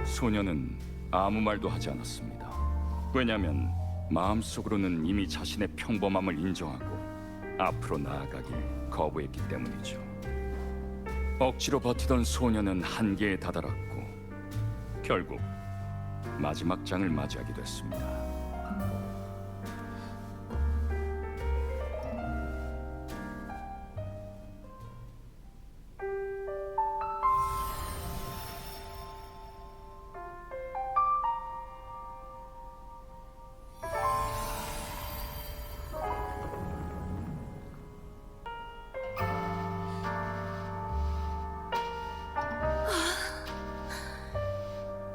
소녀는 아무 말도 하지 않았습니다. 왜냐하면 마음속으로는 이미 자신의 평범함을 인정하고 앞으로 나아가길 거부했기 때문이죠. 억지로 버티던 소녀는 한계에 다다랐고 결국 마지막 장을 맞이하게 됐습니다.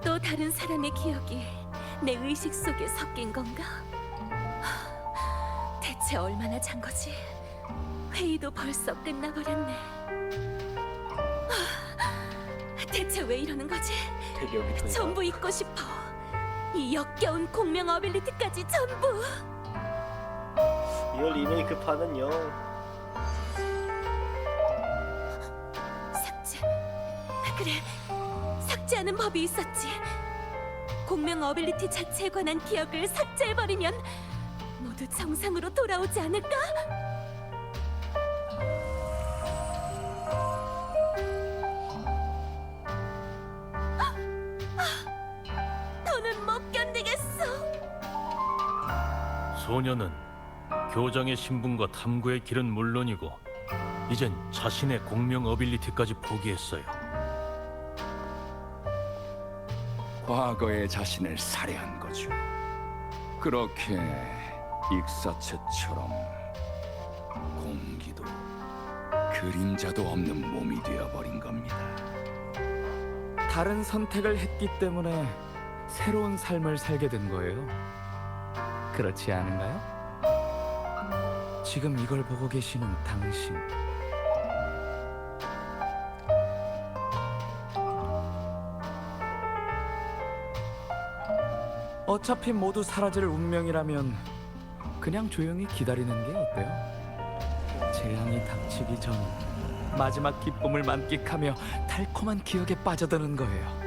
또 다른 사람의 기억이 내 의식 속에 섞인 건가? 대체 얼마나 잔 거지? 회의도 벌써 끝나버렸네. 대체 왜 이러는 거지? 되게 여기저기. 전부 잊고 싶어. 이 역겨운 공명 어빌리티까지 전부. 이 리메이크판은요. 삭제. 그래, 삭제하는 법이 있었지. 공명 어빌리티 자체에 관한 기억을 삭제해버리면 모두 정상으로 돌아오지 않을까? 더는 못 견디겠어. 소녀는 교장의 신분과 탐구의 길은 물론이고 이젠 자신의 공명 어빌리티까지 포기했어요. 과거의 자신을 살해한 거죠. 그렇게 익사체처럼 공기도 그림자도 없는 몸이 되어버린 겁니다. 다른 선택을 했기 때문에 새로운 삶을 살게 된 거예요. 그렇지 않은가요? 지금 이걸 보고 계시는 당신. 어차피 모두 사라질 운명이라면 그냥 조용히 기다리는 게 어때요? 재앙이 닥치기 전 마지막 기쁨을 만끽하며 달콤한 기억에 빠져드는 거예요.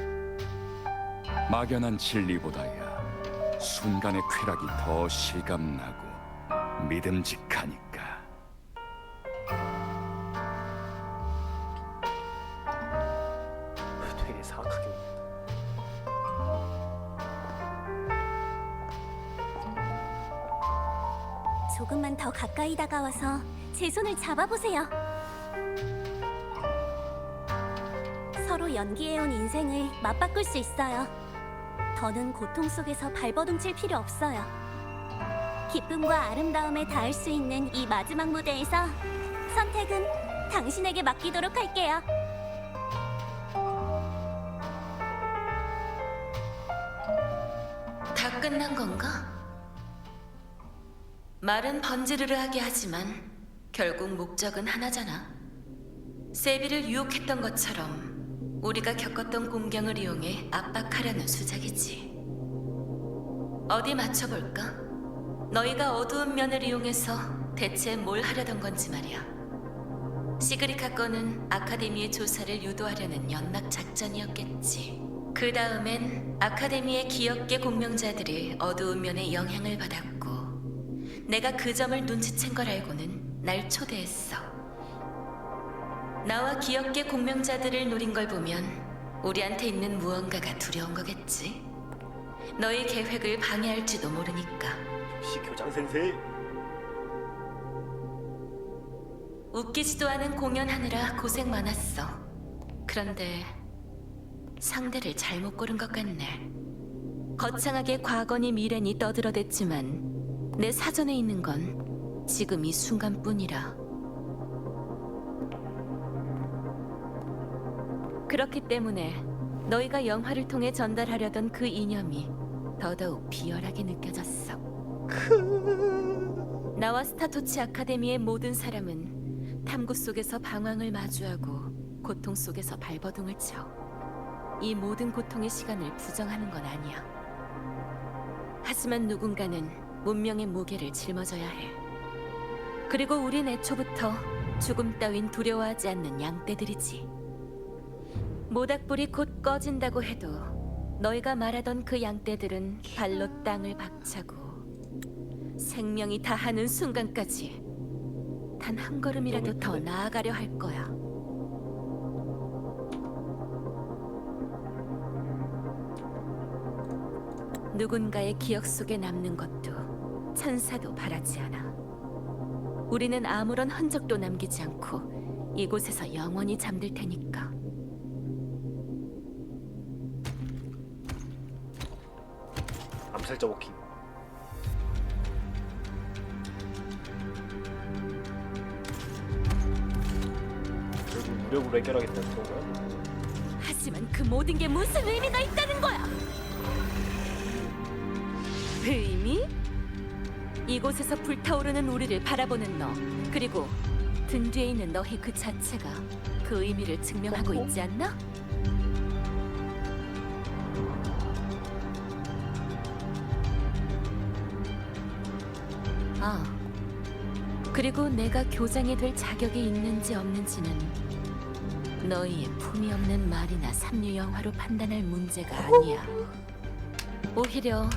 막연한 진리보다야 순간의 쾌락이 더 실감나고 믿음직하니까. 되게 사악하게. 조금만 더 가까이 다가와서 제 손을 잡아보세요. 서로 연기해온 인생을 맞바꿀 수 있어요. 더는 고통 속에서 발버둥칠 필요 없어요. 기쁨과 아름다움에 닿을 수 있는 이 마지막 무대에서 선택은 당신에게 맡기도록 할게요. 다 끝난 건가? 말은 번지르르하게 하지만 결국 목적은 하나잖아. 세비를 유혹했던 것처럼 우리가 겪었던 공경을 이용해 압박하려는 수작이지. 어디 맞춰볼까? 너희가 어두운 면을 이용해서 대체 뭘 하려던 건지 말이야. 시그리카 건은 아카데미의 조사를 유도하려는 연막 작전이었겠지. 그 다음엔 아카데미의 기억계 공명자들이 어두운 면에 영향을 받았고 내가 그 점을 눈치챈 걸 알고는 날 초대했어. 나와 기억계 공명자들을 노린 걸 보면 우리한테 있는 무언가가 두려운 거겠지. 너희 계획을 방해할지도 모르니까. 역시 교장 센세. 웃기지도 않은 공연하느라 고생 많았어. 그런데 상대를 잘못 고른 것 같네. 거창하게 과거니 미래니 떠들어댔지만 내 사전에 있는 건 지금 이 순간뿐이라. 그렇기 때문에 너희가 영화를 통해 전달하려던 그 이념이 더더욱 비열하게 느껴졌어. 나와 스타토치 아카데미의 모든 사람은 탐구 속에서 방황을 마주하고 고통 속에서 발버둥을 쳐. 이 모든 고통의 시간을 부정하는 건 아니야. 하지만 누군가는 문명의 무게를 짊어져야 해. 그리고 우린 애초부터 죽음 따윈 두려워하지 않는 양떼들이지. 모닥불이 곧 꺼진다고 해도 너희가 말하던 그 양떼들은 발로 땅을 박차고 생명이 다하는 순간까지 단 한 걸음이라도 더 나아가려 할 거야. 누군가의 기억 속에 남는 것도 천사도 바라지 않아. 우리는 아무런 흔적도 남기지 않고 이곳에서 영원히 잠들 테니까. 암살자 워킹. 결국 무력으로 해결하겠다는 건가요? 하지만 그 모든 게 무슨 의미가 있다는 거야? 의미? 이곳에서 불타오르는 우리를 바라보는 너, 그리고 등 뒤에 있는 너희 그 자체가 그 의미를 증명하고 있지 않나? 아, 그리고 내가 교장이 될 자격이 있는지 없는지는 너희의 품위 없는 말이나 삼류 영화로 판단할 문제가 아니야. 오히려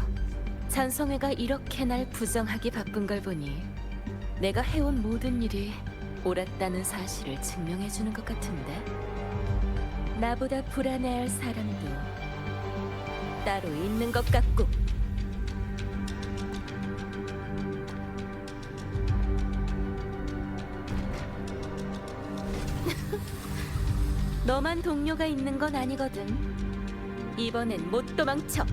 잔성회가 이렇게 날 부정하기 바쁜 걸 보니 내가 해온 모든 일이 옳았다는 사실을 증명해주는 것 같은데. 나보다 불안해할 사람도 따로 있는 것 같고. 너만 동료가 있는 건 아니거든. 이번엔 못 도망쳐.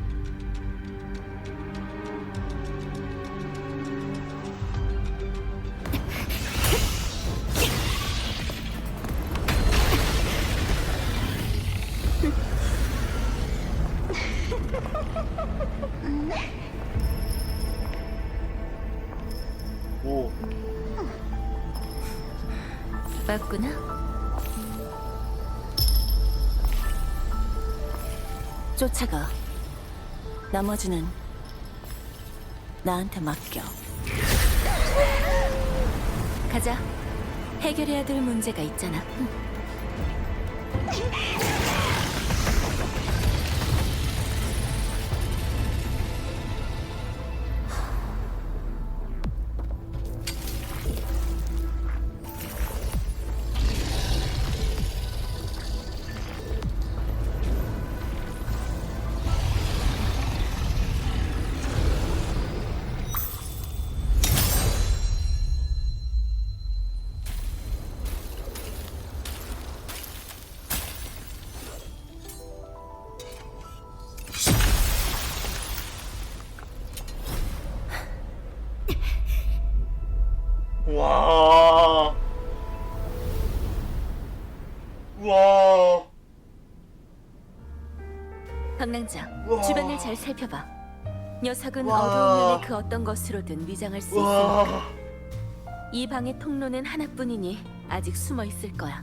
오. 맞구나. 쫓아가. 나머지는 나한테 맡겨. 가자. 해결해야 될 문제가 있잖아. 와. 와. 방랑자, 우와. 주변을 잘 살펴봐. 녀석은 우와. 어두운 면의 그 어떤 것으로든 위장할 수 있으니까. 와. 이 방의 통로는 하나뿐이니 아직 숨어 있을 거야.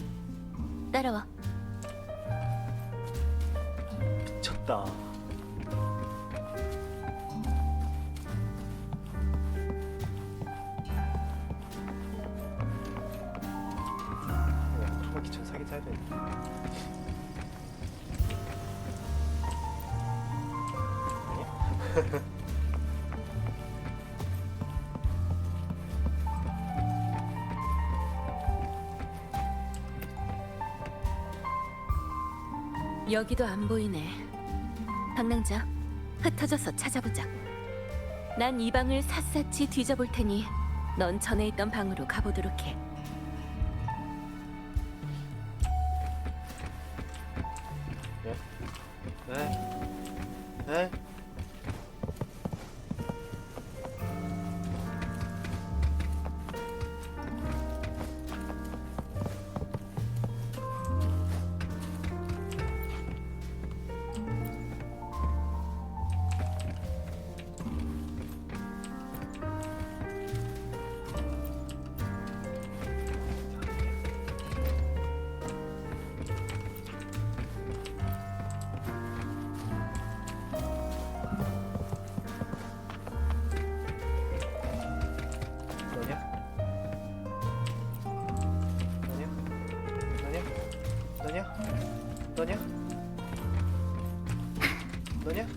따라와. 미쳤다. 카마키 천사기 사야 돼. 아니야? 여기도 안 보이네. 방랑자, 흩어져서 찾아보자. 난 이 방을 샅샅이 뒤져볼 테니 넌 전에 있던 방으로 가보도록 해. 네. 네. 너냐? 너냐? 너냐? 너냐?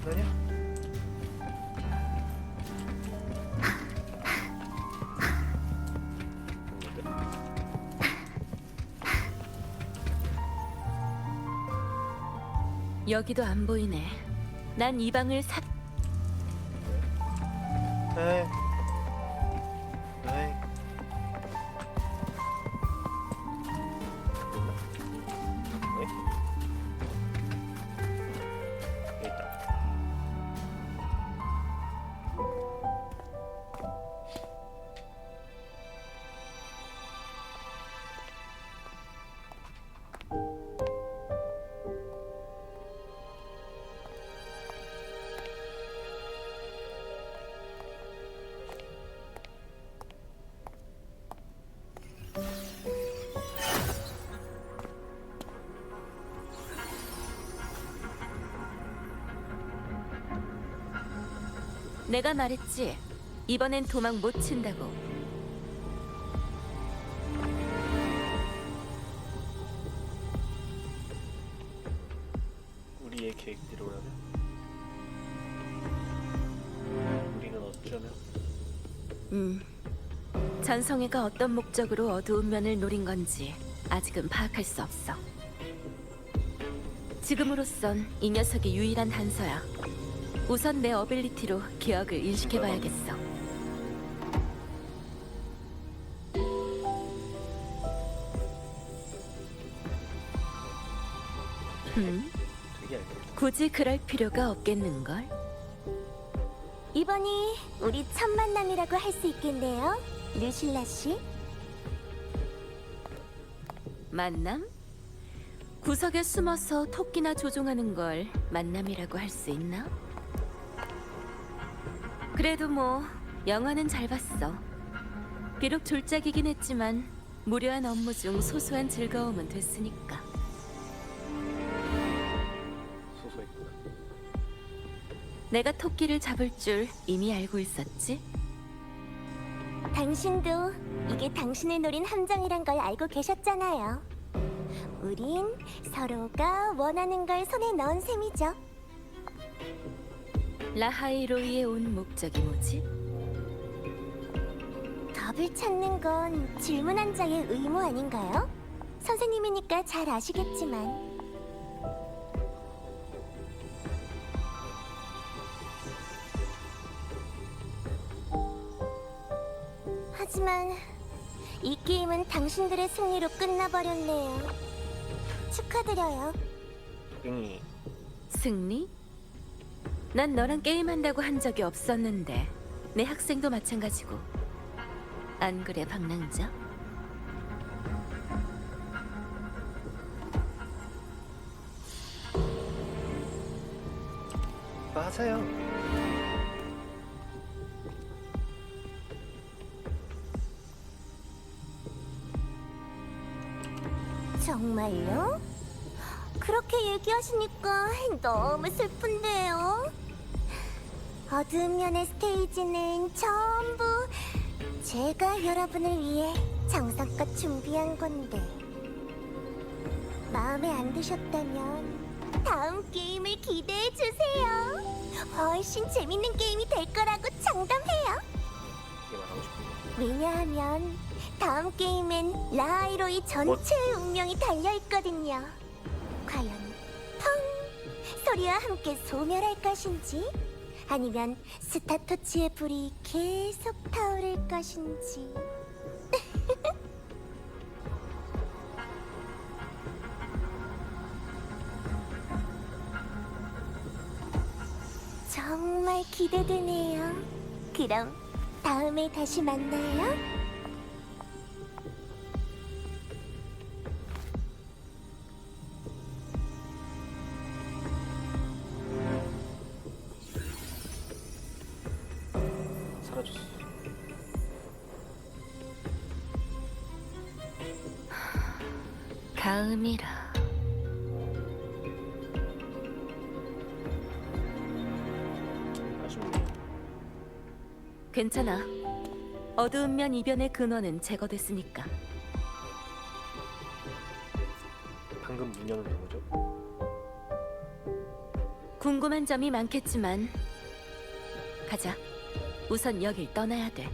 너냐? 여기도 안 보이네. 난 이 방을 에이. 에이. 네? 여기 있다. 내가 말했지. 이번엔 도망 못 친다고. 우리의 계획대로라면 우리는 어쩌면 전성애가 어떤 목적으로 어두운 면을 노린 건지 아직은 파악할 수 없어. 지금으로선 이 녀석이 유일한 단서야. 우선 내 어빌리티로 기억을 인식해봐야겠어. 되게 알겠다. 굳이 그럴 필요가 없겠는걸? 이번이 우리 첫 만남이라고 할 수 있겠네요, 루실라 씨. 만남? 구석에 숨어서 토끼나 조종하는 걸 만남이라고 할 수 있나? 그래도 뭐 영화는 잘 봤어. 비록 졸작이긴 했지만 무료한 업무 중 소소한 즐거움은 됐으니까. 소소했구나. 내가 토끼를 잡을 줄 이미 알고 있었지? 당신도 이게 당신을 노린 함정이란 걸 알고 계셨잖아요. 우린 서로가 원하는 걸 손에 넣은 셈이죠. 라하이로이에 온 목적이 뭐지? 답을 찾는 건 질문한 자의 의무 아닌가요? 선생님이니까 잘 아시겠지만. 하지만 이 게임은 당신들의 승리로 끝나버렸네요. 축하드려요. 승리? 난 너랑 게임한다고 한 적이 없었는데 내 학생도 마찬가지고. 안 그래, 박랑자? 맞아요. 정말요? 그렇게 얘기하시니까 너무 슬픈데요. 어두운 면의 스테이지는 전부 제가 여러분을 위해 정성껏 준비한 건데, 마음에 안 드셨다면 다음 게임을 기대해 주세요. 훨씬 재밌는 게임이 될 거라고 장담해요. 이게 말하고 싶은데. 왜냐하면 다음 게임엔 라하이로이 전체의 운명이 달려있거든요. 과연 펑! 소리와 함께 소멸할 것인지, 아니면 스타토치의 불이 계속 타오를 것인지. 정말 기대되네요. 그럼 다음에 다시 만나요. 사라졌어. 다음이라. 아쉽네. 괜찮아. 어두운 면 이변의 근원은 제거됐으니까. 방금 문 여는 누구죠? 궁금한 점이 많겠지만 가자. 우선 여길 떠나야 돼.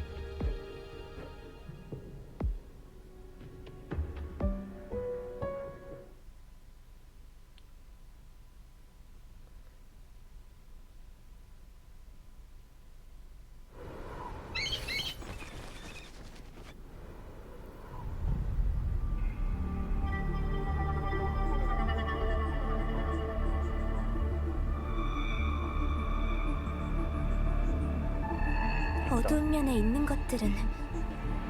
어두운 면에 있는 것들은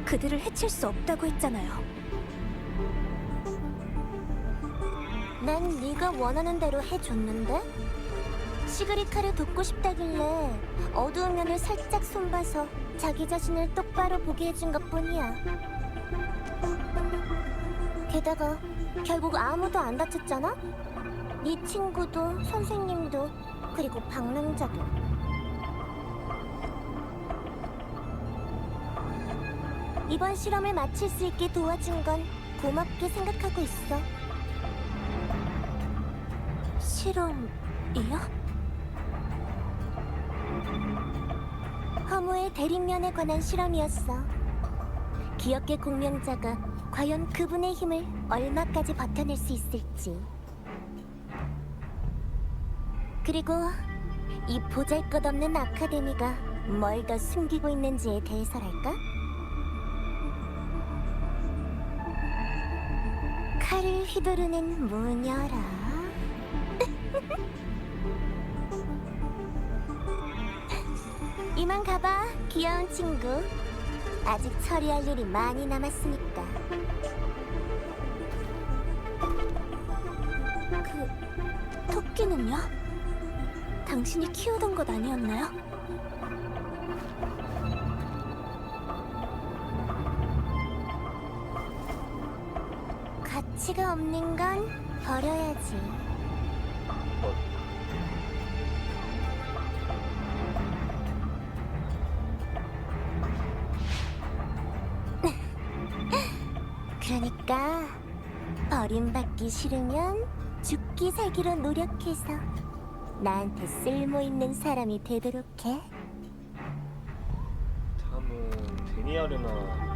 그들을 해칠 수 없다고 했잖아요. 난 네가 원하는 대로 해줬는데? 시그리카를 돕고 싶다길래 어두운 면을 살짝 손봐서 자기 자신을 똑바로 보게 해준 것뿐이야. 게다가 결국 아무도 안 다쳤잖아? 네 친구도 선생님도 그리고 방랑자도. 이번 실험을 마칠 수 있게 도와준 건 고맙게 생각하고 있어. 실험 이요? 허무의 대립면에 관한 실험이었어. 기억계 공명자가 과연 그분의 힘을 얼마까지 버텨낼 수 있을지. 그리고 이 보잘것없는 아카데미가 뭘 더 숨기고 있는지에 대해서랄까? 칼을 휘두르는 무녀라. 이만 가봐, 귀여운 친구. 아직 처리할 일이 많이 남았으니까. 그 토끼는요? 당신이 키우던 것 아니었나요? 가치가 없는 건 버려야지. 그러니까 버림받기 싫으면 죽기 살기로 노력해서 나한테 쓸모있는 사람이 되도록 해. 다음은 데니아르나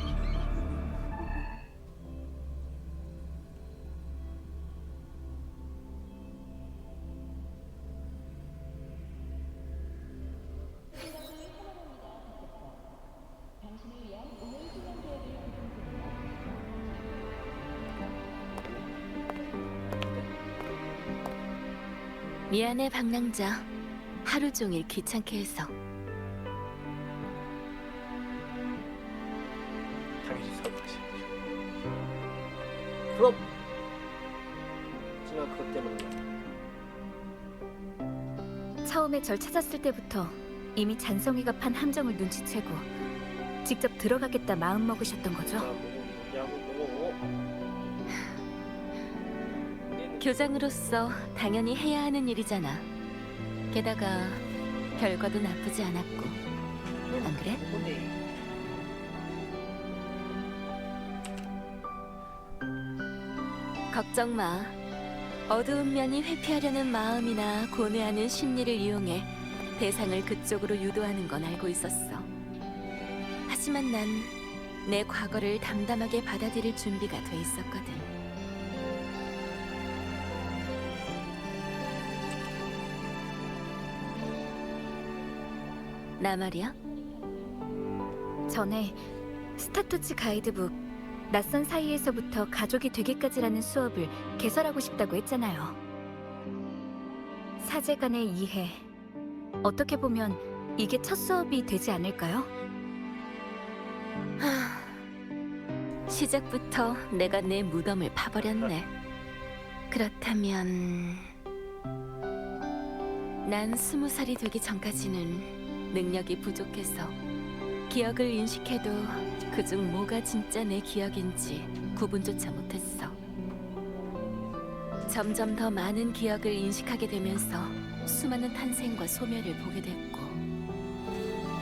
힌크입니다. 미안해 방랑자. 하루 종일 귀찮게 해서. 당연히 사과하셔야죠. 그럼 제가 그것 때문에 처음에 절 찾았을 때부터 이미 잔성이가 판 함정을 눈치채고 직접 들어가겠다 마음먹으셨던 거죠? 교장으로서 당연히 해야 하는 일이잖아. 게다가 결과도 나쁘지 않았고. 안 그래? 걱정 마. 어두운 면이 회피하려는 마음이나 고뇌하는 심리를 이용해 대상을 그쪽으로 유도하는 건 알고 있었어. 하지만 난 내 과거를 담담하게 받아들일 준비가 돼 있었거든. 나 말이야? 전에 스타토치 가이드북 낯선 사이에서부터 가족이 되기까지라는 수업을 개설하고 싶다고 했잖아요. 사제 간의 이해. 어떻게 보면 이게 첫 수업이 되지 않을까요? 시작부터 내가 내 무덤을 파버렸네. 그렇다면 난 20살이 되기 전까지는 능력이 부족해서 기억을 인식해도 그중 뭐가 진짜 내 기억인지 구분조차 못했어. 점점 더 많은 기억을 인식하게 되면서 수많은 탄생과 소멸을 보게 됐고,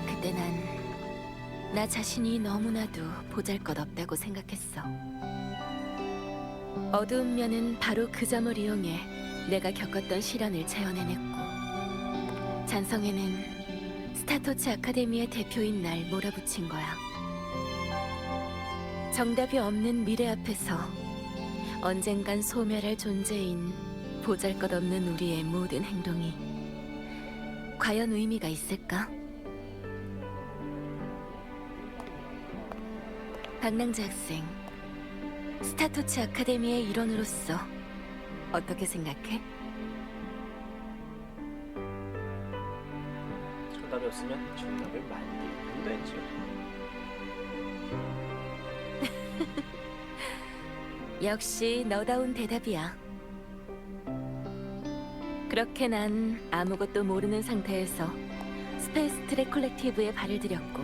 그때 난 나 자신이 너무나도 보잘것없다고 생각했어. 어두운 면은 바로 그 점을 이용해 내가 겪었던 시련을 재현해냈고, 잔성에는 스타토치 아카데미의 대표인 날 몰아붙인 거야. 정답이 없는 미래 앞에서 언젠간 소멸할 존재인 보잘것없는 우리의 모든 행동이 과연 의미가 있을까? 방랑자 학생, 스타토치 아카데미의 일원으로서 어떻게 생각해? 정답이 없으면 정답을 만들면 되죠. 역시 너다운 대답이야. 그렇게 난 아무것도 모르는 상태에서 스페이스 트랙 콜렉티브에 발을 들였고,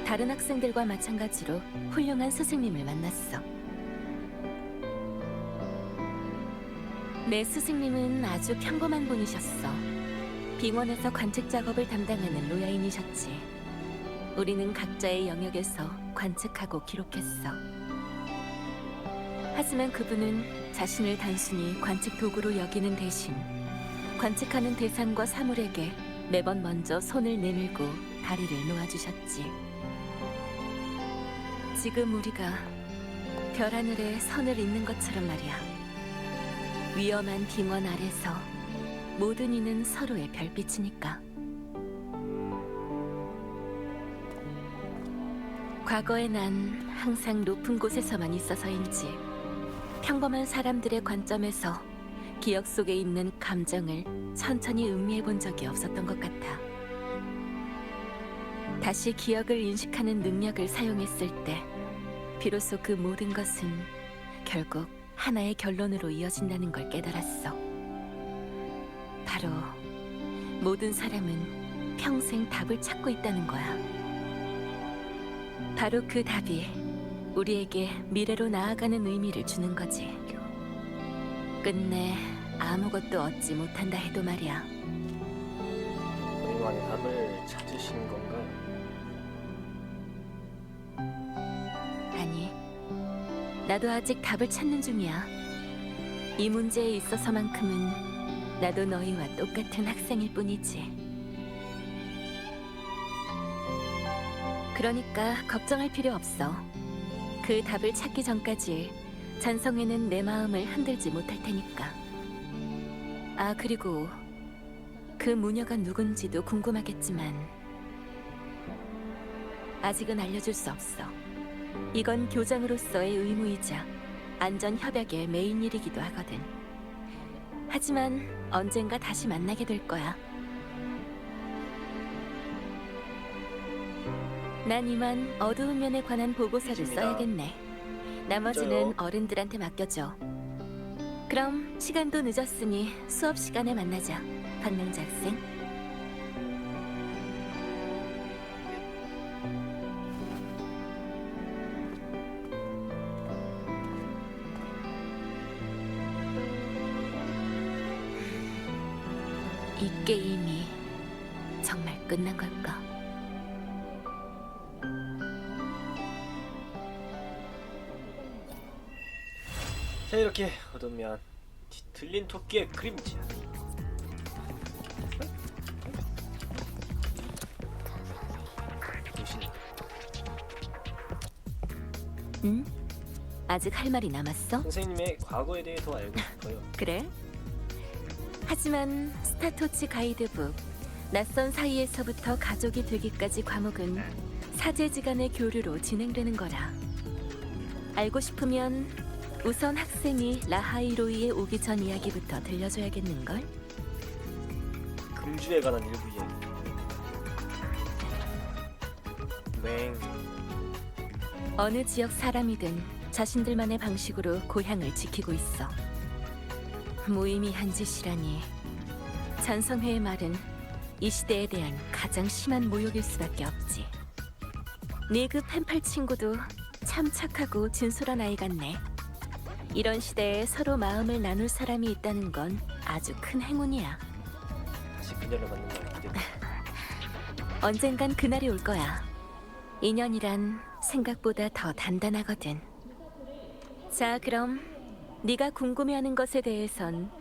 다른 학생들과 마찬가지로 훌륭한 스승님을 만났어. 내 스승님은 아주 평범한 분이셨어. 빙원에서 관측 작업을 담당하는 로야인이셨지. 우리는 각자의 영역에서 관측하고 기록했어. 하지만 그분은 자신을 단순히 관측 도구로 여기는 대신 관측하는 대상과 사물에게 매번 먼저 손을 내밀고 다리를 놓아주셨지. 지금 우리가 별 하늘에 선을 잇는 것처럼 말이야. 위험한 빙원 아래서 모든 이는 서로의 별빛이니까. 과거에 난 항상 높은 곳에서만 있어서인지 평범한 사람들의 관점에서 기억 속에 있는 감정을 천천히 음미해 본 적이 없었던 것 같아. 다시 기억을 인식하는 능력을 사용했을 때 비로소 그 모든 것은 결국 하나의 결론으로 이어진다는 걸 깨달았어. 바로 모든 사람은 평생 답을 찾고 있다는 거야. 바로 그 답이 우리에게 미래로 나아가는 의미를 주는 거지. 끝내 아무것도 얻지 못한다 해도 말이야. 본인만의 답을 찾으신 건가? 아니, 나도 아직 답을 찾는 중이야. 이 문제에 있어서만큼은 나도 너희와 똑같은 학생일 뿐이지. 그러니까 걱정할 필요 없어. 그 답을 찾기 전까지 잔성에는 내 마음을 흔들지 못할 테니까. 아, 그리고 그 무녀가 누군지도 궁금하겠지만 아직은 알려줄 수 없어. 이건 교장으로서의 의무이자 안전 협약의 메인 일이기도 하거든. 하지만 언젠가 다시 만나게 될 거야. 난 이만 어두운 면에 관한 보고서를 있습니다. 써야겠네. 나머지는 진짜요? 어른들한테 맡겨줘. 그럼 시간도 늦었으니 수업 시간에 만나자, 박명자 학생. 이 게임이 정말 끝난 걸까? 자, 이렇게 얻으면 뒤틀린 토끼의 그림자. 무신. 응? 아직 할 말이 남았어? 선생님의 과거에 대해 더 알고 싶어요. 그래? 하지만 스타토치 가이드북 낯선 사이에서부터 가족이 되기까지 과목은 사제지간의 교류로 진행되는 거라. 알고 싶으면 우선 학생이 라하이로이에 오기 전 이야기부터 들려줘야겠는걸? 금주에 관한 일부 이야기. 맹. 어느 지역 사람이든 자신들만의 방식으로 고향을 지키고 있어. 무의미한 짓이라니. 잔성회의 말은 이 시대에 대한 가장 심한 모욕일 수밖에 없지. 네 그 펜팔 친구도 참 착하고 진솔한 아이 같네. 이런 시대에 서로 마음을 나눌 사람이 있다는 건 아주 큰 행운이야. 다시 그녀를 만난 걸 기대돼. 언젠간 그날이 올 거야. 인연이란 생각보다 더 단단하거든. 자, 그럼 네가 궁금해하는 것에 대해선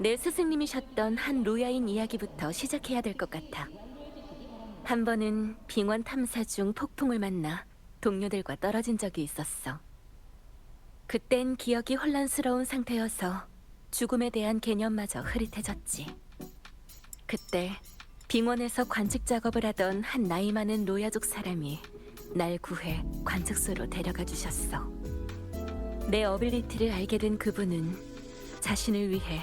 내 스승님이셨던 한 로야인 이야기부터 시작해야 될 것 같아. 한 번은 빙원 탐사 중 폭풍을 만나 동료들과 떨어진 적이 있었어. 그땐 기억이 혼란스러운 상태여서 죽음에 대한 개념마저 흐릿해졌지. 그때 빙원에서 관측 작업을 하던 한 나이 많은 로야족 사람이 날 구해 관측소로 데려가 주셨어. 내 어빌리티를 알게 된 그분은 자신을 위해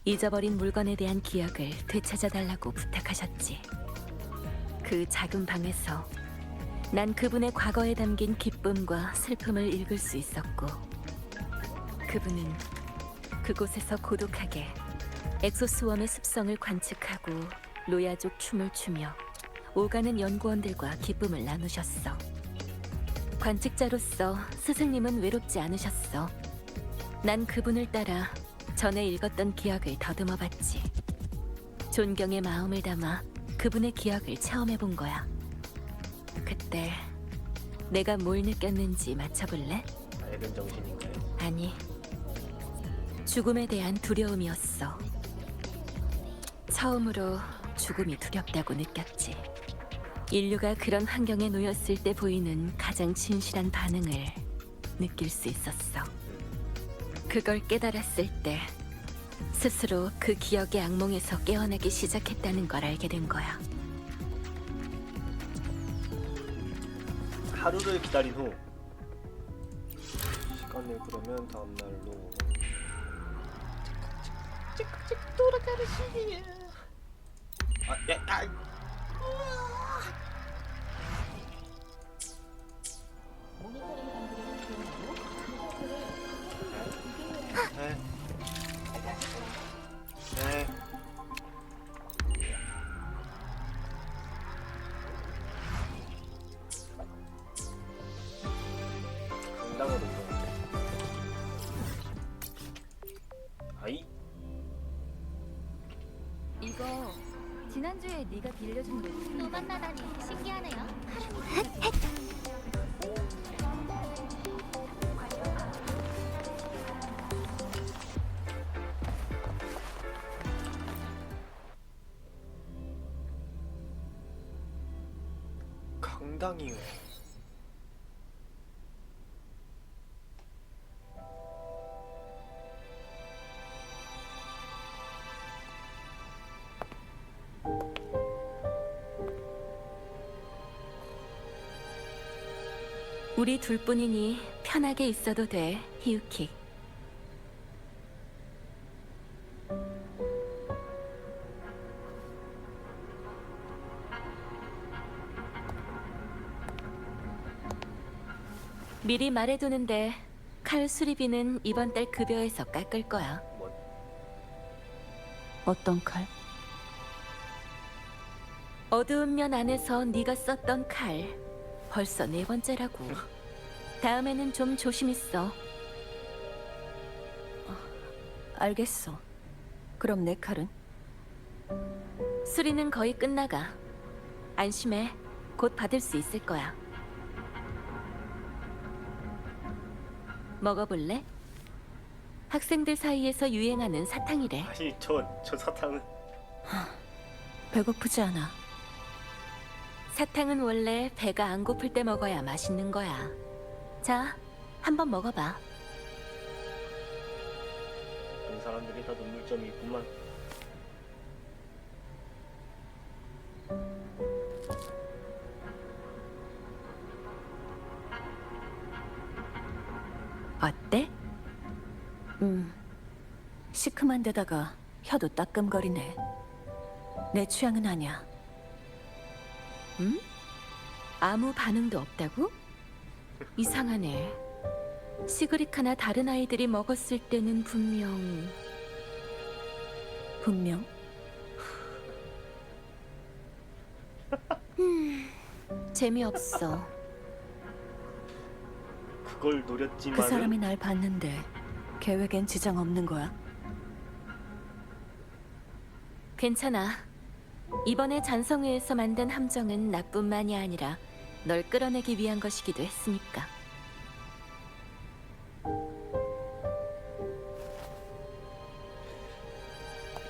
잊어버린 물건에 대한 기억을 되찾아달라고 부탁하셨지. 그 작은 방에서 난 그분의 과거에 담긴 기쁨과 슬픔을 읽을 수 있었고, 그분은 그곳에서 고독하게 엑소스웜의 습성을 관측하고 로야족 춤을 추며 오가는 연구원들과 기쁨을 나누셨어. 관측자로서 스승님은 외롭지 않으셨어. 난 그분을 따라 전에 읽었던 기억을 더듬어 봤지. 존경의 마음을 담아 그분의 기억을 체험해 본 거야. 그때 내가 뭘 느꼈는지 맞춰볼래? 밝은 정신인가요? 아니, 죽음에 대한 두려움이었어. 처음으로 죽음이 두렵다고 느꼈지. 인류가 그런 환경에 놓였을 때 보이는 가장 진실한 반응을 느낄 수 있었어. 그걸 깨달았을 때 스스로 그 기억의 악몽에서 깨어나기 시작했다는 걸 알게 된 거야. 하루를 기다린 후 시간을 그러면 다음 날로 찍찍 돌아가는 시기야. 네. 강당으로 이동해. 아이. 이거 지난주에 네가 빌려준 거. 또 만나다니 신기하네요. 강당이요. 우리 둘뿐이니 편하게 있어도 돼, 히유키. 미리 말해두는데 칼 수리비는 이번 달 급여에서 깎을 거야. 어떤 칼? 어두운 면 안에서 네가 썼던 칼. 벌써 4번째라고. 다음에는 좀 조심 있어. 알겠어. 그럼 내 칼은? 수리는 거의 끝나가. 안심해. 곧 받을 수 있을 거야. 먹어볼래? 학생들 사이에서 유행하는 사탕이래. 아니 저 사탕은 배고프지 않아. 사탕은 원래 배가 안 고플 때 먹어야 맛있는 거야. 자, 한번 먹어봐. 그 사람들이 다 눈물점이 있구만. 어때? 시큼한 데다가 혀도 따끔거리네. 내 취향은 아니야. 응? 아무 반응도 없다고? 이상하네. 시그리카나 다른 아이들이 먹었을 때는 분명 재미없어. 그걸 노렸지만 그 사람이 날 봤는데 계획엔 지장 없는 거야? 괜찮아. 이번에 잔성회에서 만든 함정은 나뿐만이 아니라 널 끌어내기 위한 것이기도 했으니까.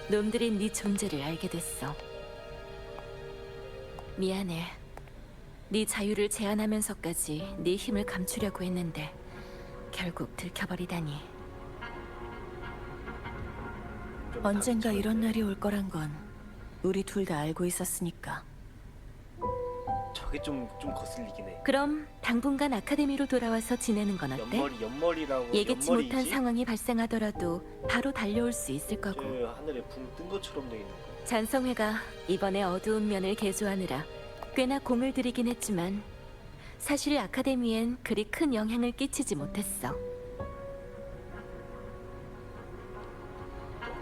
놈들이 네 존재를 알게 됐어. 미안해. 네 자유를 제한하면서까지 네 힘을 감추려고 했는데 결국 들켜버리다니. 좀 언젠가 다르죠. 이런 날이 올 거란 건 우리 둘 다 알고 있었으니까. 저게 좀 거슬리긴 해. 그럼 당분간 아카데미로 돌아와서 지내는 건 어때? 연머리라고. 예기치 연머리이지? 못한 상황이 발생하더라도 바로 달려올 수 있을 거고. 저 하늘에 붕 뜬 것처럼 돼 있는 거. 잔성회가 이번에 어두운 면을 개조하느라 꽤나 공을 들이긴 했지만 사실 아카데미엔 그리 큰 영향을 끼치지 못했어.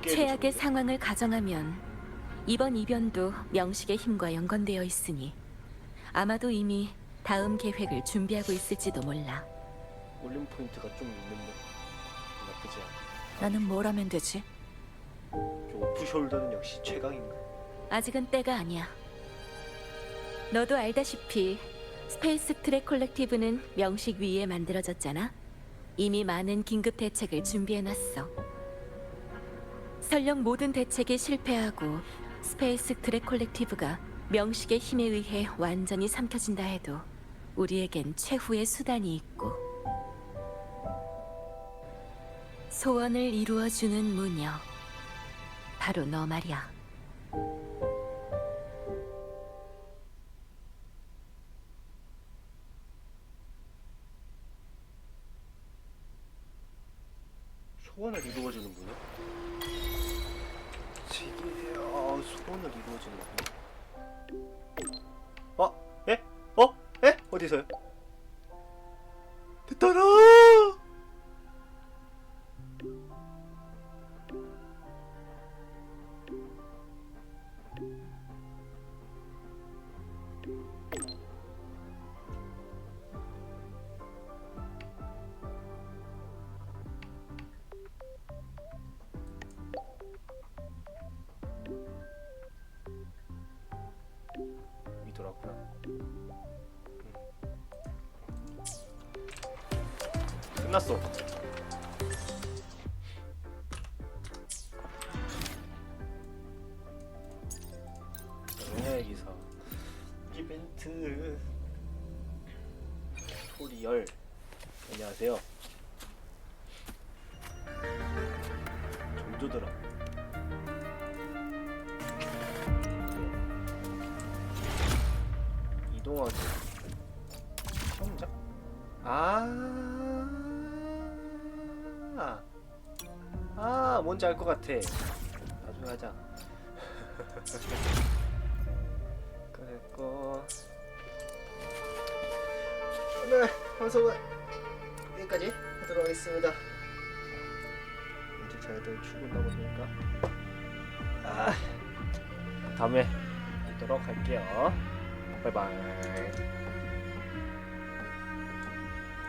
최악의 상황을 가정하면 이번 이변도 명식의 힘과 연관되어 있으니 아마도 이미 다음 계획을 준비하고 있을지도 몰라. 올림 포인트가 좀 있는데 나쁘지 않아. 나는 뭘 하면 되지? 저 오프숄더는 역시 최강인가. 아직은 때가 아니야. 너도 알다시피 스페이스 트랙 콜렉티브는 명식 위에 만들어졌잖아. 이미 많은 긴급 대책을 준비해놨어. 설령 모든 대책이 실패하고 스페이스 트랙 콜렉티브가 명식의 힘에 의해 완전히 삼켜진다 해도 우리에겐 최후의 수단이 있고 소원을 이루어주는 무녀, 바로 너 말이야. 소원을 이루어주는 분이요? 소원을 이루어주는 분? 에? 에? 어디서요? 됐다라! 미돌았구나. 끝났어. 연애 기사 이벤트 튜토리얼. 안녕하세요. 점조더라. 이동하기. 시험작? 뭔지 알 것 같아. 나중에 하자. 그랬고 오늘 방송은 여기까지 하도록 하겠습니다. 이제 저희들 출근 나오니까 다음에 뵙도록 할게요. 바이바이.